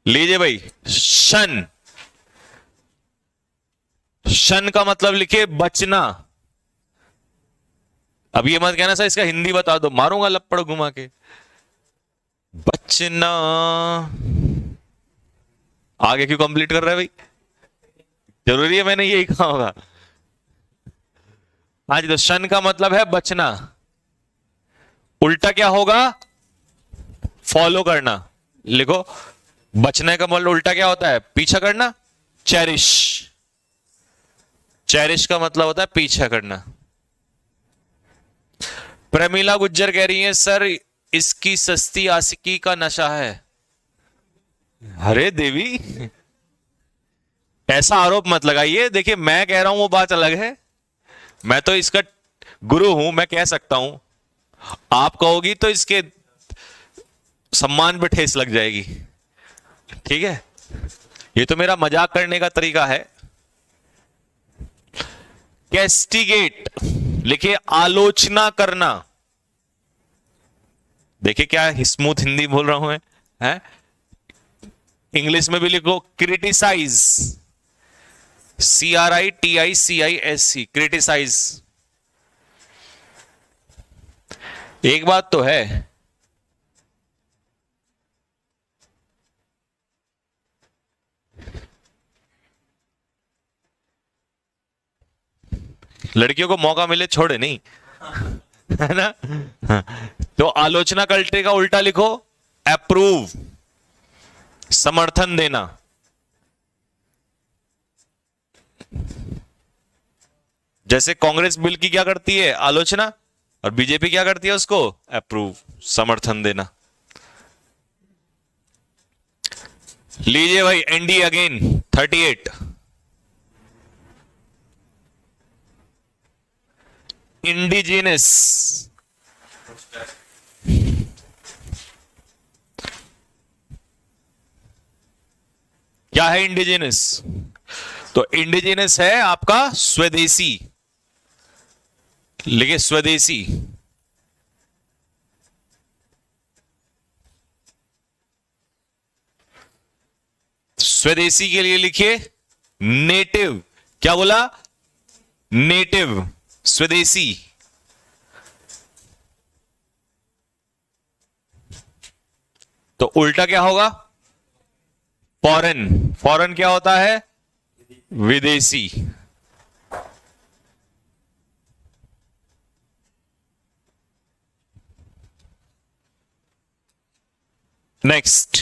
लीजिए भाई, शन, शन का मतलब लिखिए बचना। अब ये मत कहना सर इसका हिंदी बता दो, मारूंगा लपड़ घुमा के। बचना, आगे क्यों कंप्लीट कर रहा है भाई? जरूरी है मैंने यही कहा होगा? हाँ जी, तो शन का मतलब है बचना। उल्टा क्या होगा? फॉलो करना। लिखो, बचने का मतलब उल्टा क्या होता है? पीछा करना, चेरिश। चेरिश का मतलब होता है पीछा करना। प्रमीला गुज्जर कह रही है सर इसकी सस्ती आशिकी का नशा है। अरे देवी, ऐसा आरोप मत लगाइए। देखिए मैं कह रहा हूं वो बात अलग है, मैं तो इसका गुरु हूं, मैं कह सकता हूं। आप कहोगी तो इसके सम्मान पे ठेस लग जाएगी। ठीक है, ये तो मेरा मजाक करने का तरीका है। कैस्टिगेट, लिखिए आलोचना करना। देखिए क्या स्मूथ हिंदी बोल रहा हूं है? इंग्लिश में भी लिखो क्रिटिसाइज, CRITICISC, क्रिटिसाइज। एक बात तो है, लड़कियों को मौका मिले छोड़े नहीं, है ना? तो आलोचना करने का उल्टा लिखो अप्रूव, समर्थन देना। जैसे कांग्रेस बिल की क्या करती है? आलोचना, और बीजेपी क्या करती है? उसको अप्रूव, समर्थन देना। लीजिए भाई, एनडी अगेन 38। इंडिजिनस, क्या है इंडिजिनस? तो इंडिजिनस है आपका स्वदेशी। लिखिए स्वदेशी। स्वदेशी के लिए लिखिए नेटिव। क्या बोला? नेटिव। स्वदेशी। तो उल्टा क्या होगा? फॉरेन। फॉरेन क्या होता है? विदेशी। नेक्स्ट,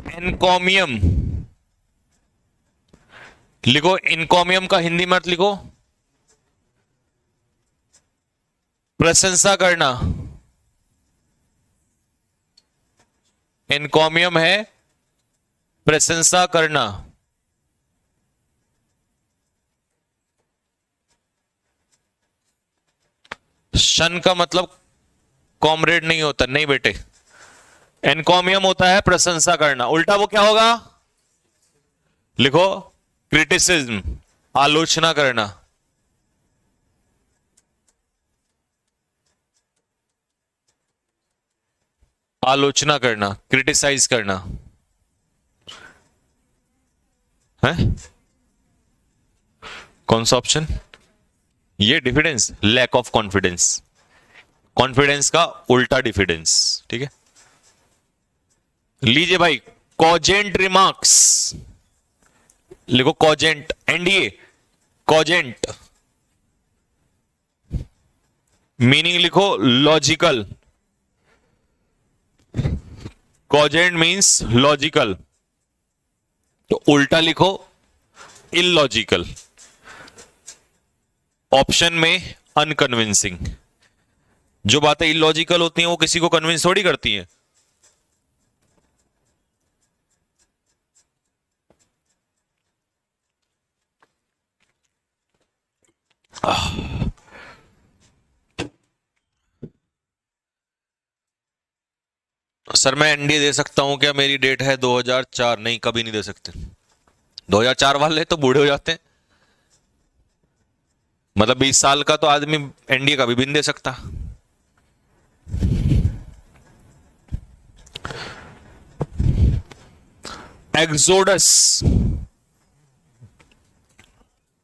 एनकॉमियम। लिखो इनकॉमियम का हिंदी में अर्थ लिखो, प्रशंसा करना। एनकॉमियम है प्रशंसा करना। शन का मतलब कॉमरेड नहीं होता, नहीं बेटे। एनकॉमियम होता है प्रशंसा करना। उल्टा वो क्या होगा? लिखो क्रिटिसिज्म, आलोचना करना। आलोचना करना, क्रिटिसाइज करना है। कौन सा ऑप्शन? ये diffidence, lack of confidence. Confidence का उल्टा डिफिडेंस। ठीक है, लीजिए भाई, कॉजेंट रिमार्क्स। लिखो कॉजेंट, एनडीए कॉजेंट। मीनिंग लिखो लॉजिकल। कॉजेंट मींस लॉजिकल, तो उल्टा लिखो इलॉजिकल। ऑप्शन में अनकन्विंसिंग। जो बातें इलॉजिकल होती हैं वो किसी को कन्विंस थोड़ी करती हैं। सर मैं एनडीए दे सकता हूं क्या? मेरी डेट है 2004। नहीं, कभी नहीं दे सकते। 2004 वाले तो बूढ़े हो जाते हैं। मतलब 20 साल का तो आदमी एनडीए का भी नहीं दे सकता। एक्सोडस।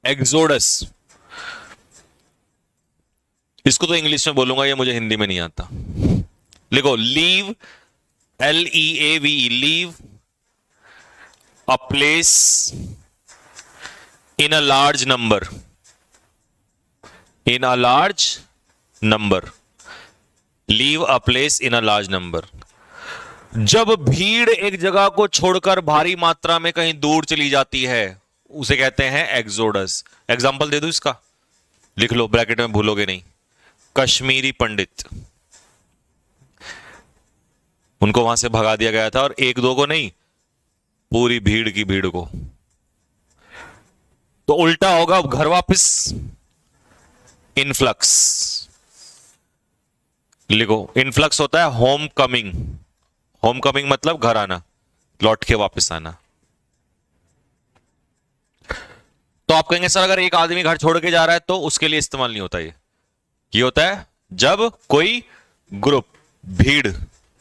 एक्सोडस, इसको तो इंग्लिश में बोलूंगा, ये मुझे हिंदी में नहीं आता। लिखो leave, LEAVE, leave a place in a large number. In a large number. Leave a place in a large number. जब भीड़ एक जगह को छोड़कर भारी मात्रा में कहीं दूर चली जाती है उसे कहते हैं एक्सोडस। एग्जाम्पल दे दूं इसका? लिख लो ब्रैकेट में, भूलोगे नहीं। कश्मीरी पंडित, उनको वहां से भगा दिया गया था, और एक दो को नहीं, पूरी भीड़ की भीड़ को। तो उल्टा होगा घर वापस, इनफ्लक्स। लिखो इनफ्लक्स होता है होम कमिंग। होम कमिंग मतलब घर आना, लौट के वापस आना। तो आप कहेंगे सर अगर एक आदमी घर छोड़ के जा रहा है तो उसके लिए इस्तेमाल नहीं होता। ये होता है जब कोई ग्रुप, भीड़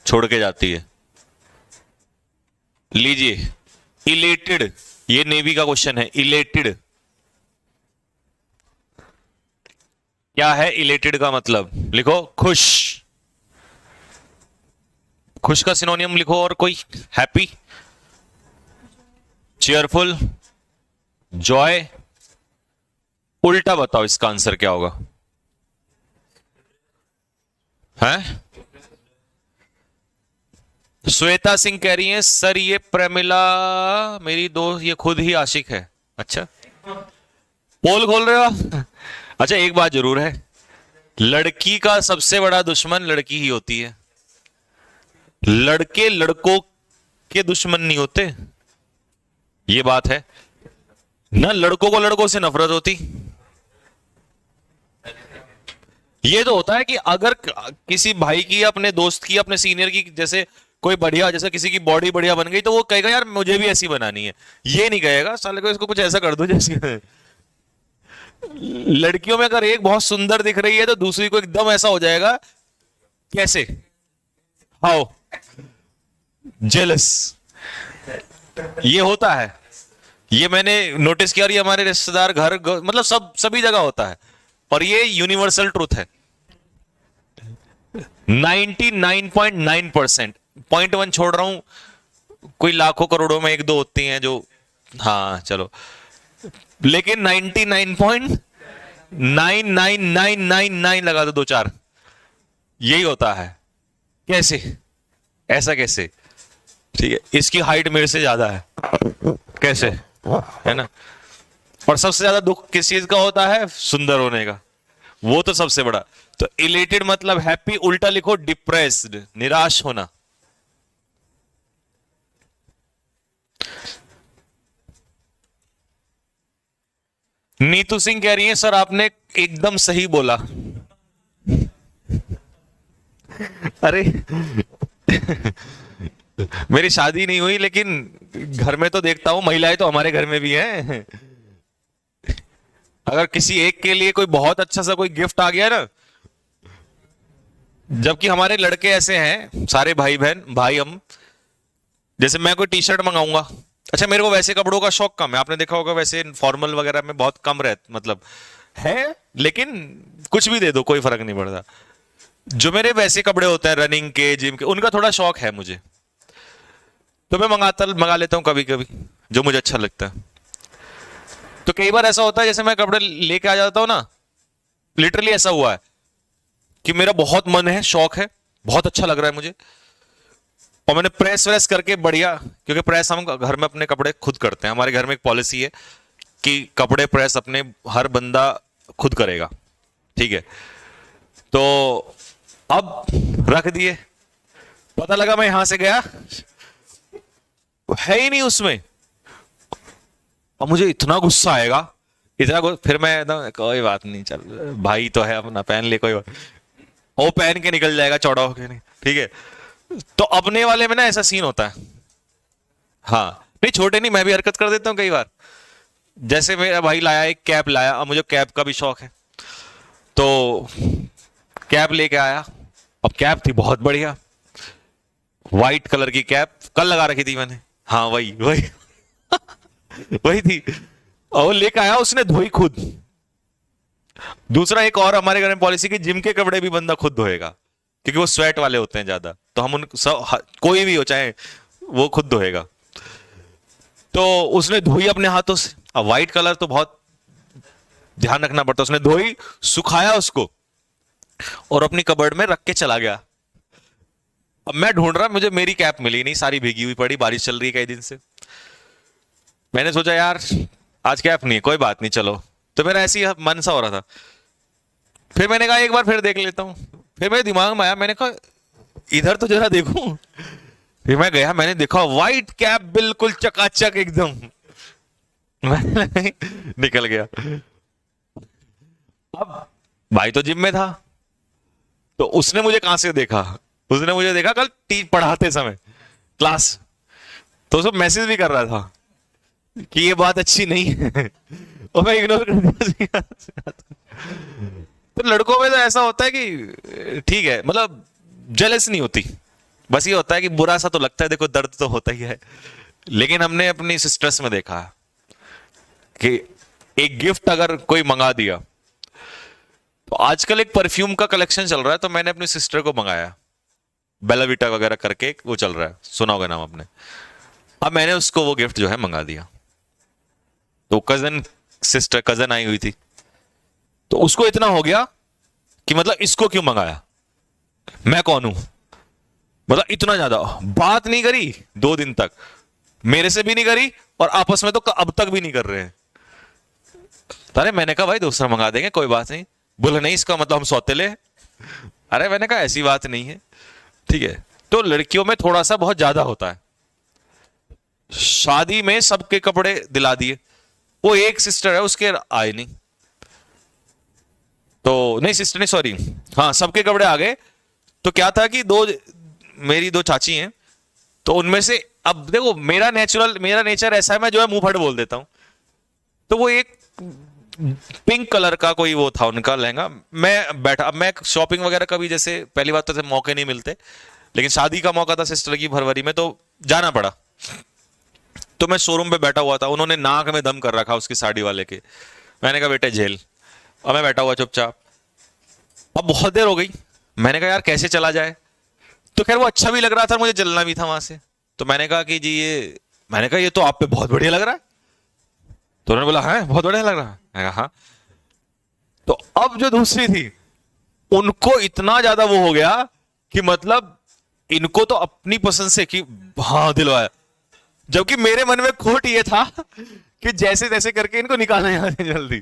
छोड़ के जाती है। लीजिए इलेटेड, ये नेवी का क्वेश्चन है। इलेटेड क्या है? इलेटेड का मतलब लिखो खुश। खुश का सिनोनियम लिखो और कोई। Happy, cheerful, Joy. उल्टा बताओ इसका आंसर क्या होगा? हैं? श्वेता सिंह कह रही हैं सर ये प्रमिला मेरी दोस्त, ये खुद ही आशिक है। अच्छा, पोल खोल रहे हो आप? अच्छा, एक बात जरूर है, लड़की का सबसे बड़ा दुश्मन लड़की ही होती है। लड़के लड़कों के दुश्मन नहीं होते, ये बात है ना। लड़कों को लड़कों से नफरत होती। ये तो होता है कि अगर किसी भाई की, अपने दोस्त की, अपने सीनियर की, जैसे कोई बढ़िया, जैसे किसी की बॉडी बढ़िया बन गई तो वो कहेगा यार मुझे भी ऐसी बनानी है। ये नहीं कहेगा साले को इसको कुछ ऐसा कर दो जैसे लड़कियों में अगर एक बहुत सुंदर दिख रही है तो दूसरी को एकदम ऐसा हो जाएगा। कैसे? हाउ? जेलस। ये होता है, ये मैंने नोटिस किया, और ये हमारे रिश्तेदार मतलब सभी जगह होता है, और ये यूनिवर्सल ट्रूथ है। 99.9%, 0.1 छोड़ रहा हूं, कोई लाखों करोड़ों में एक दो होती हैं जो, हाँ चलो, लेकिन 99.99999 लगा दो, दो चार, यही होता है। कैसे? ऐसा कैसे? ठीक है, इसकी हाइट मेरे से ज्यादा है, कैसे? है ना? और सबसे ज्यादा दुख किस चीज का होता है? सुंदर होने का, वो तो सबसे बड़ा। तो इलेटेड मतलब हैप्पी, उल्टा लिखो डिप्रेस्ड, निराश होना। नीतू सिंह कह रही है सर आपने एकदम सही बोला। अरे मेरी शादी नहीं हुई, लेकिन घर में तो देखता हूं, महिलाएं तो हमारे घर में भी हैं। अगर किसी एक के लिए कोई बहुत अच्छा सा कोई गिफ्ट आ गया ना, जबकि हमारे लड़के ऐसे हैं सारे भाई बहन, भाई हम, जैसे मैं कोई टी शर्ट मंगाऊंगा, अच्छा मेरे को वैसे कपड़ों का शौक कम है, आपने देखा होगा, वैसे फॉर्मल वगैरह में बहुत कम मतलब है, लेकिन कुछ भी दे दो कोई फर्क नहीं पड़ता। जो मेरे वैसे कपड़े होते हैं रनिंग के, जिम के, उनका थोड़ा शौक है मुझे, तो मैं मंगा लेता हूं कभी कभी, जो मुझे अच्छा लगता है। तो कई बार ऐसा होता है, जैसे मैं कपड़े लेके आ जाता हूं ना, लिटरली ऐसा हुआ है कि मेरा बहुत मन है, शौक है, बहुत अच्छा लग रहा है मुझे, और मैंने प्रेस व्रेस करके बढ़िया, क्योंकि प्रेस हम घर में अपने कपड़े खुद करते हैं, हमारे घर में एक पॉलिसी है कि कपड़े प्रेस अपने हर बंदा खुद करेगा, ठीक है। तो अब रख दिए, पता लगा मैं यहां से गया, है ही नहीं उसमें, और मुझे इतना गुस्सा आएगा, फिर मैं एकदम कोई बात नहीं, चल भाई तो है अपना, पहन ले, कोई बात, वो पहन के निकल जाएगा चौड़ा होके, नहीं ठीक है। तो अपने वाले में ना ऐसा सीन होता है, हाँ नहीं छोटे नहीं, मैं भी हरकत कर देता हूँ कई बार। जैसे मेरा भाई लाया एक कैप लाया, अब मुझे कैप का भी शौक है, तो कैप लेके आया, अब कैप थी बहुत बढ़िया, व्हाइट कलर की कैप, कल लगा रखी थी मैंने, हाँ वही वही वही थी, और वो लेके आया, उसने धोई खुद। दूसरा एक और हमारे घर में पॉलिसी की, जिम के कपड़े भी बंदा खुद धोएगा, क्योंकि वो स्वेट वाले होते हैं ज्यादा, तो हम उन सब, कोई भी हो चाहे, वो खुद धोएगा। तो उसने धोई अपने हाथों से, अब व्हाइट कलर तो बहुत ध्यान रखना पड़ता, उसने धोई, सुखाया उसको, और अपनी कबर्ड में रख के चला गया। अब मैं ढूंढ रहा, मुझे मेरी कैप मिली नहीं, सारी भीगी हुई पड़ी, बारिश चल रही है कई दिन से। मैंने सोचा यार आज कैप नहीं है, कोई बात नहीं चलो, तो मेरा ऐसी मन सा हो रहा था, फिर मैंने कहा एक बार फिर देख लेता हूं, फिर मेरे दिमाग में आया, मैंने कहा इधर तो जरा देखूं, फिर मैं गया, मैंने देखा व्हाइट कैप बिल्कुल चकाचक एकदम, मैं निकल गया। अब भाई तो जिम में था, तो उसने मुझे कहां से देखा, उसने मुझे देखा कल पढ़ाते समय क्लास, तो उसको मैसेज भी कर रहा था कि ये बात अच्छी नहीं है, और मैं इग्नोर कर दिया। तो लड़कों में तो ऐसा होता है कि ठीक है, मतलब जेलस नहीं होती, बस ये होता है कि बुरा सा तो लगता है, देखो दर्द तो होता ही है, लेकिन हमने अपनी सिस्टर्स में देखा कि एक गिफ्ट अगर कोई मंगा दिया, तो आजकल एक परफ्यूम का कलेक्शन चल रहा है, तो मैंने अपनी सिस्टर को मंगाया, बेलाविटा वगैरह करके वो चल रहा है, सुना होगा नाम आपने। अब मैंने उसको वो गिफ्ट जो है मंगा दिया, तो कजन आई हुई थी, तो उसको इतना हो गया कि मतलब इसको क्यों मंगाया, मैं कौन हूं, मतलब इतना ज्यादा बात नहीं करी 2 दिन तक, मेरे से भी नहीं करी, और आपस में तो अब तक भी नहीं कर रहे हैं। अरे मैंने कहा भाई दूसरा मंगा देंगे, कोई बात नहीं, बोले नहीं इसका मतलब हम सौतेले हैं। अरे मैंने कहा ऐसी बात नहीं है, ठीक है। तो लड़कियों में थोड़ा सा बहुत ज्यादा होता है, शादी में सबके कपड़े दिला दिए, वो एक सिस्टर है उसके आए नहीं, तो नहीं सिस्टर नहीं सॉरी, हाँ सबके कपड़े आ गए। तो क्या था कि मेरी दो चाची हैं, तो उनमें से, अब देखो मेरा नेचर ऐसा है, मैं जो है मुंह फट बोल देता हूं, तो वो एक पिंक कलर का कोई वो था उनका लहंगा। मैं बैठा, अब मैं शॉपिंग वगैरह कभी, जैसे पहली बात तो ऐसे मौके नहीं मिलते, लेकिन शादी का मौका था सिस्टर की फरवरी में, तो जाना पड़ा। तो मैं शोरूम पे बैठा हुआ था, उन्होंने नाक में दम कर रखा उसकी साड़ी वाले के। मैंने कहा बेटे झेल। और मैं बैठा हुआ चुपचाप। अब बहुत देर हो गई, मैंने कहा यार कैसे चला जाए। तो खैर वो अच्छा भी लग रहा था, मुझे जलना भी था वहां से। तो मैंने कहा कि जी ये, मैंने कहा ये तो आप पे बहुत बढ़िया लग रहा है। तो उन्होंने बोला है बहुत बढ़िया लग रहा है। मैंने कहा हाँ। तो अब जो दूसरी थी, उनको इतना ज्यादा वो हो गया कि मतलब इनको तो अपनी पसंद से कि हाँ दिलवाया, जबकि मेरे मन में खोट ये था कि जैसे तैसे करके इनको निकालना यहां से जल्दी।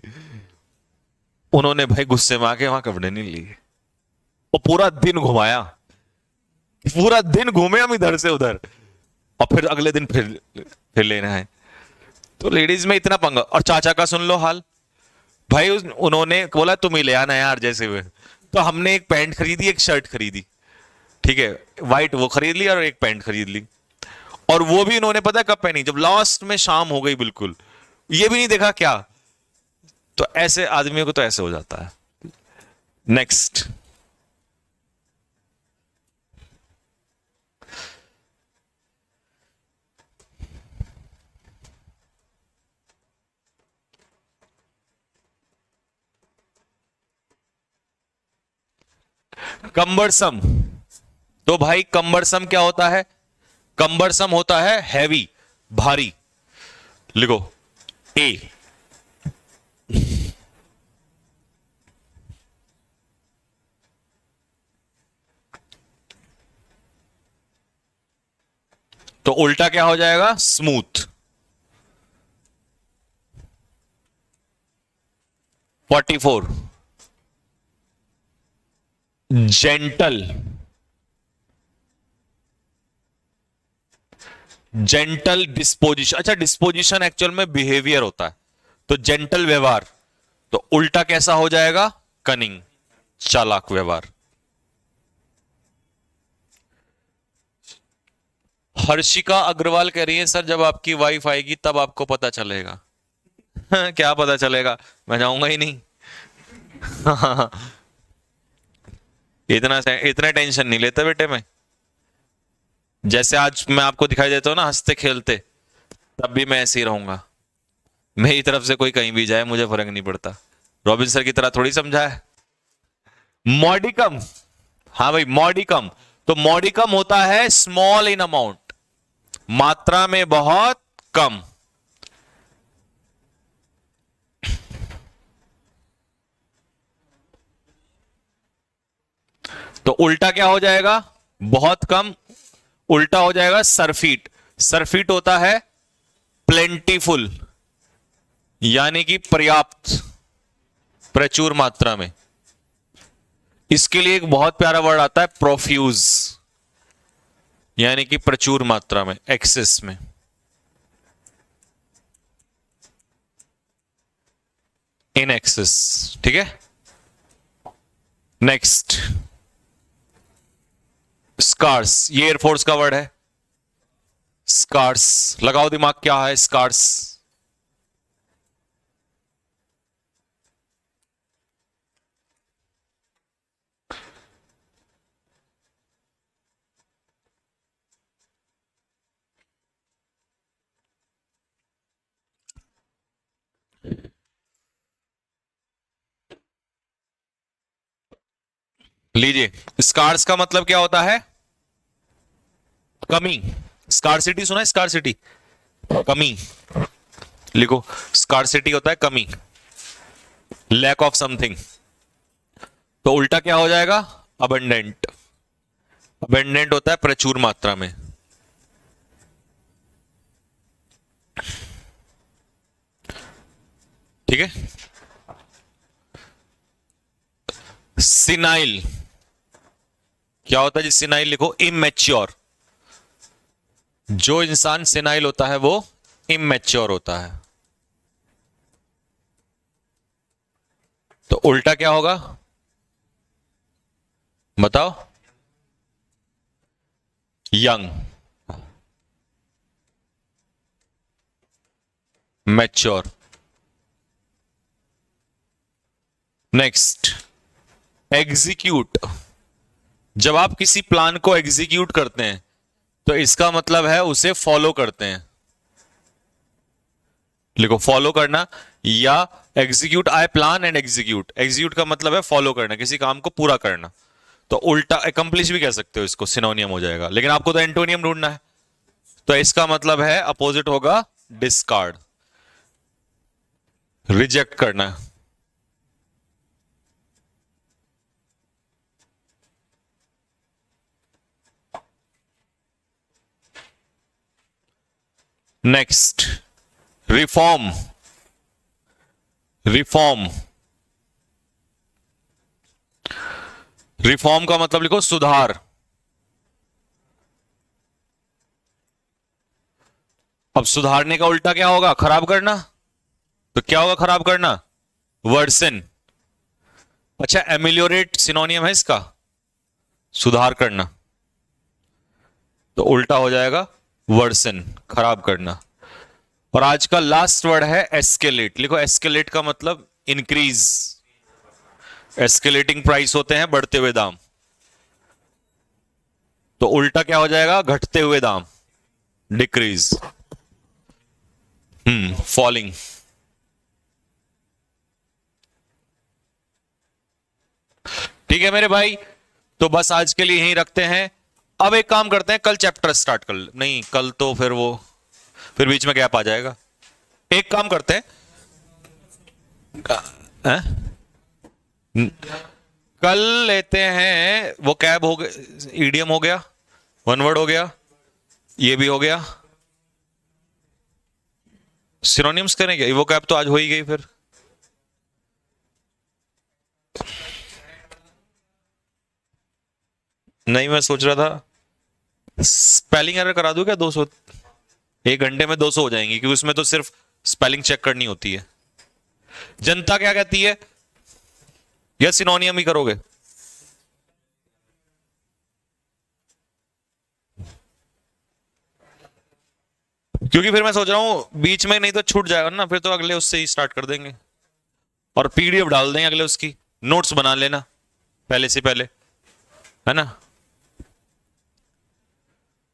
उन्होंने भाई गुस्से में आके वहां कपड़े नहीं लिए, वो पूरा दिन घुमाया, पूरा दिन घूमे हम इधर से उधर, और फिर अगले दिन फिर लेना है। तो लेडीज में इतना पंगा। और चाचा का सुन लो हाल, भाई उन्होंने बोला तुम ही ले आना यार जैसे हुए। तो हमने एक पैंट खरीदी, एक शर्ट खरीदी, ठीक है, वाइट वो खरीद ली और एक पैंट खरीद ली। और वो भी इन्होंने पता है कब पहनी, जब लास्ट में शाम हो गई बिल्कुल, ये भी नहीं देखा क्या। तो ऐसे आदमियों को तो ऐसे हो जाता है। नेक्स्ट। कंबरसम। तो भाई कंबरसम क्या होता है? कंबरसम होता है हैवी, भारी। लिखो ए। तो उल्टा क्या हो जाएगा? स्मूथ। 44 जेंटल। जेंटल डिस्पोजिशन, अच्छा डिस्पोजिशन एक्चुअल में बिहेवियर होता है, तो जेंटल व्यवहार। तो उल्टा कैसा हो जाएगा? कनिंग, चालाक व्यवहार। हर्षिका अग्रवाल कह रही है सर जब आपकी वाइफ आएगी तब आपको पता चलेगा। क्या पता चलेगा, मैं जाऊंगा ही नहीं। इतना इतना टेंशन नहीं लेता बेटे मैं। जैसे आज मैं आपको दिखाई देता हूं ना हंसते खेलते, तब भी मैं ऐसे ही रहूंगा। मेरी तरफ से कोई कहीं भी जाए मुझे फर्क नहीं पड़ता। रॉबिन सर की तरह थोड़ी समझा है। मॉडिकम, हाँ भाई मॉडिकम। तो मॉडिकम होता है स्मॉल इन अमाउंट, मात्रा में बहुत कम। तो उल्टा क्या हो जाएगा? बहुत कम। उल्टा हो जाएगा सरफीट। सरफीट होता है प्लेंटीफुल, यानी कि पर्याप्त, प्रचुर मात्रा में। इसके लिए एक बहुत प्यारा वर्ड आता है प्रोफ्यूज, यानी कि प्रचुर मात्रा में, एक्सेस में। इन एक्सेस, ठीक है। नेक्स्ट, स्कार्स, ये एयरफोर्स का वर्ड है। स्कार्स, लगाओ दिमाग, क्या है स्कार्स? लीजिए, स्कार्स का मतलब क्या होता है? कमी। स्कार्सिटी सुना है? स्कार्सिटी, कमी। लिखो, स्कार्सिटी होता है कमी, लैक ऑफ समथिंग। तो उल्टा क्या हो जाएगा? अबंडेंट। अबंडेंट होता है प्रचुर मात्रा में। ठीक है। सिनाइल, क्या होता है जी? सिनाइल लिखो, इमेच्योर। जो इंसान सिनाइल होता है वो इमेच्योर होता है। तो उल्टा क्या होगा बताओ? Young, mature. Next, execute. जब आप किसी प्लान को एग्जीक्यूट करते हैं तो इसका मतलब है उसे फॉलो करते हैं। लिखो फॉलो करना, या execute. I plan and execute. Execute का मतलब है फॉलो करना, किसी काम को पूरा करना। तो उल्टा अकम्प्लिश भी कह सकते हो इसको, सिनोनियम हो जाएगा। लेकिन आपको तो एंटोनियम ढूंढना है, तो इसका मतलब है अपोजिट होगा डिस्कार्ड, रिजेक्ट करना। Next, reform. रिफॉर्म, रिफॉर्म का मतलब लिखो सुधार। अब सुधारने का उल्टा क्या होगा? खराब करना। तो क्या होगा खराब करना? वर्सन। अच्छा, एमिलियोरेट सिनोनियम है इसका, सुधार करना, तो उल्टा हो जाएगा वर्सन, खराब करना। और आज का लास्ट वर्ड है एस्केलेट। लिखो एस्केलेट का मतलब इंक्रीज। एस्केलेटिंग प्राइस होते हैं बढ़ते हुए दाम, तो उल्टा क्या हो जाएगा? घटते हुए दाम, डिक्रीज। फॉलिंग। ठीक है मेरे भाई, तो बस आज के लिए यहीं रखते हैं। अब एक काम करते हैं, कल चैप्टर स्टार्ट कर नहीं, कल तो फिर बीच में गैप आ जाएगा। एक काम करते हैं, कल लेते हैं वो कैब हो गया, ईडीएम हो गया, वन वर्ड हो गया, ये भी हो गया। सिनोनिम्स करेंगे, वो कैब तो आज हो ही गई। फिर नहीं, मैं सोच रहा था स्पेलिंग एरर करा दूं क्या? 200 एक घंटे में 200 हो जाएंगी, क्योंकि उसमें तो सिर्फ स्पेलिंग चेक करनी होती है। जनता क्या कहती है? या सिनोनियम ही करोगे? क्योंकि फिर मैं सोच रहा हूं बीच में नहीं तो छूट जाएगा ना, फिर तो अगले उससे ही स्टार्ट कर देंगे और पीडीएफ डाल देंगे अगले उसकी। नोट्स बना लेना पहले से पहले, है ना?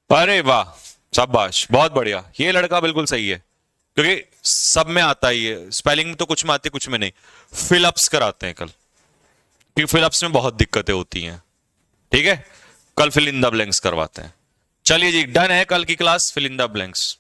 अरे वाह, शाबाश, बहुत बढ़िया। ये लड़का बिल्कुल सही है, क्योंकि सब में आता ही है। स्पेलिंग में तो कुछ में आती है, कुछ में नहीं। फिलअप्स कराते हैं कल, क्योंकि फिलअप्स में बहुत दिक्कतें होती हैं। ठीक है, कल फिल इन द ब्लैंक्स करवाते हैं। चलिए जी, डन है कल की class, fill in the blanks.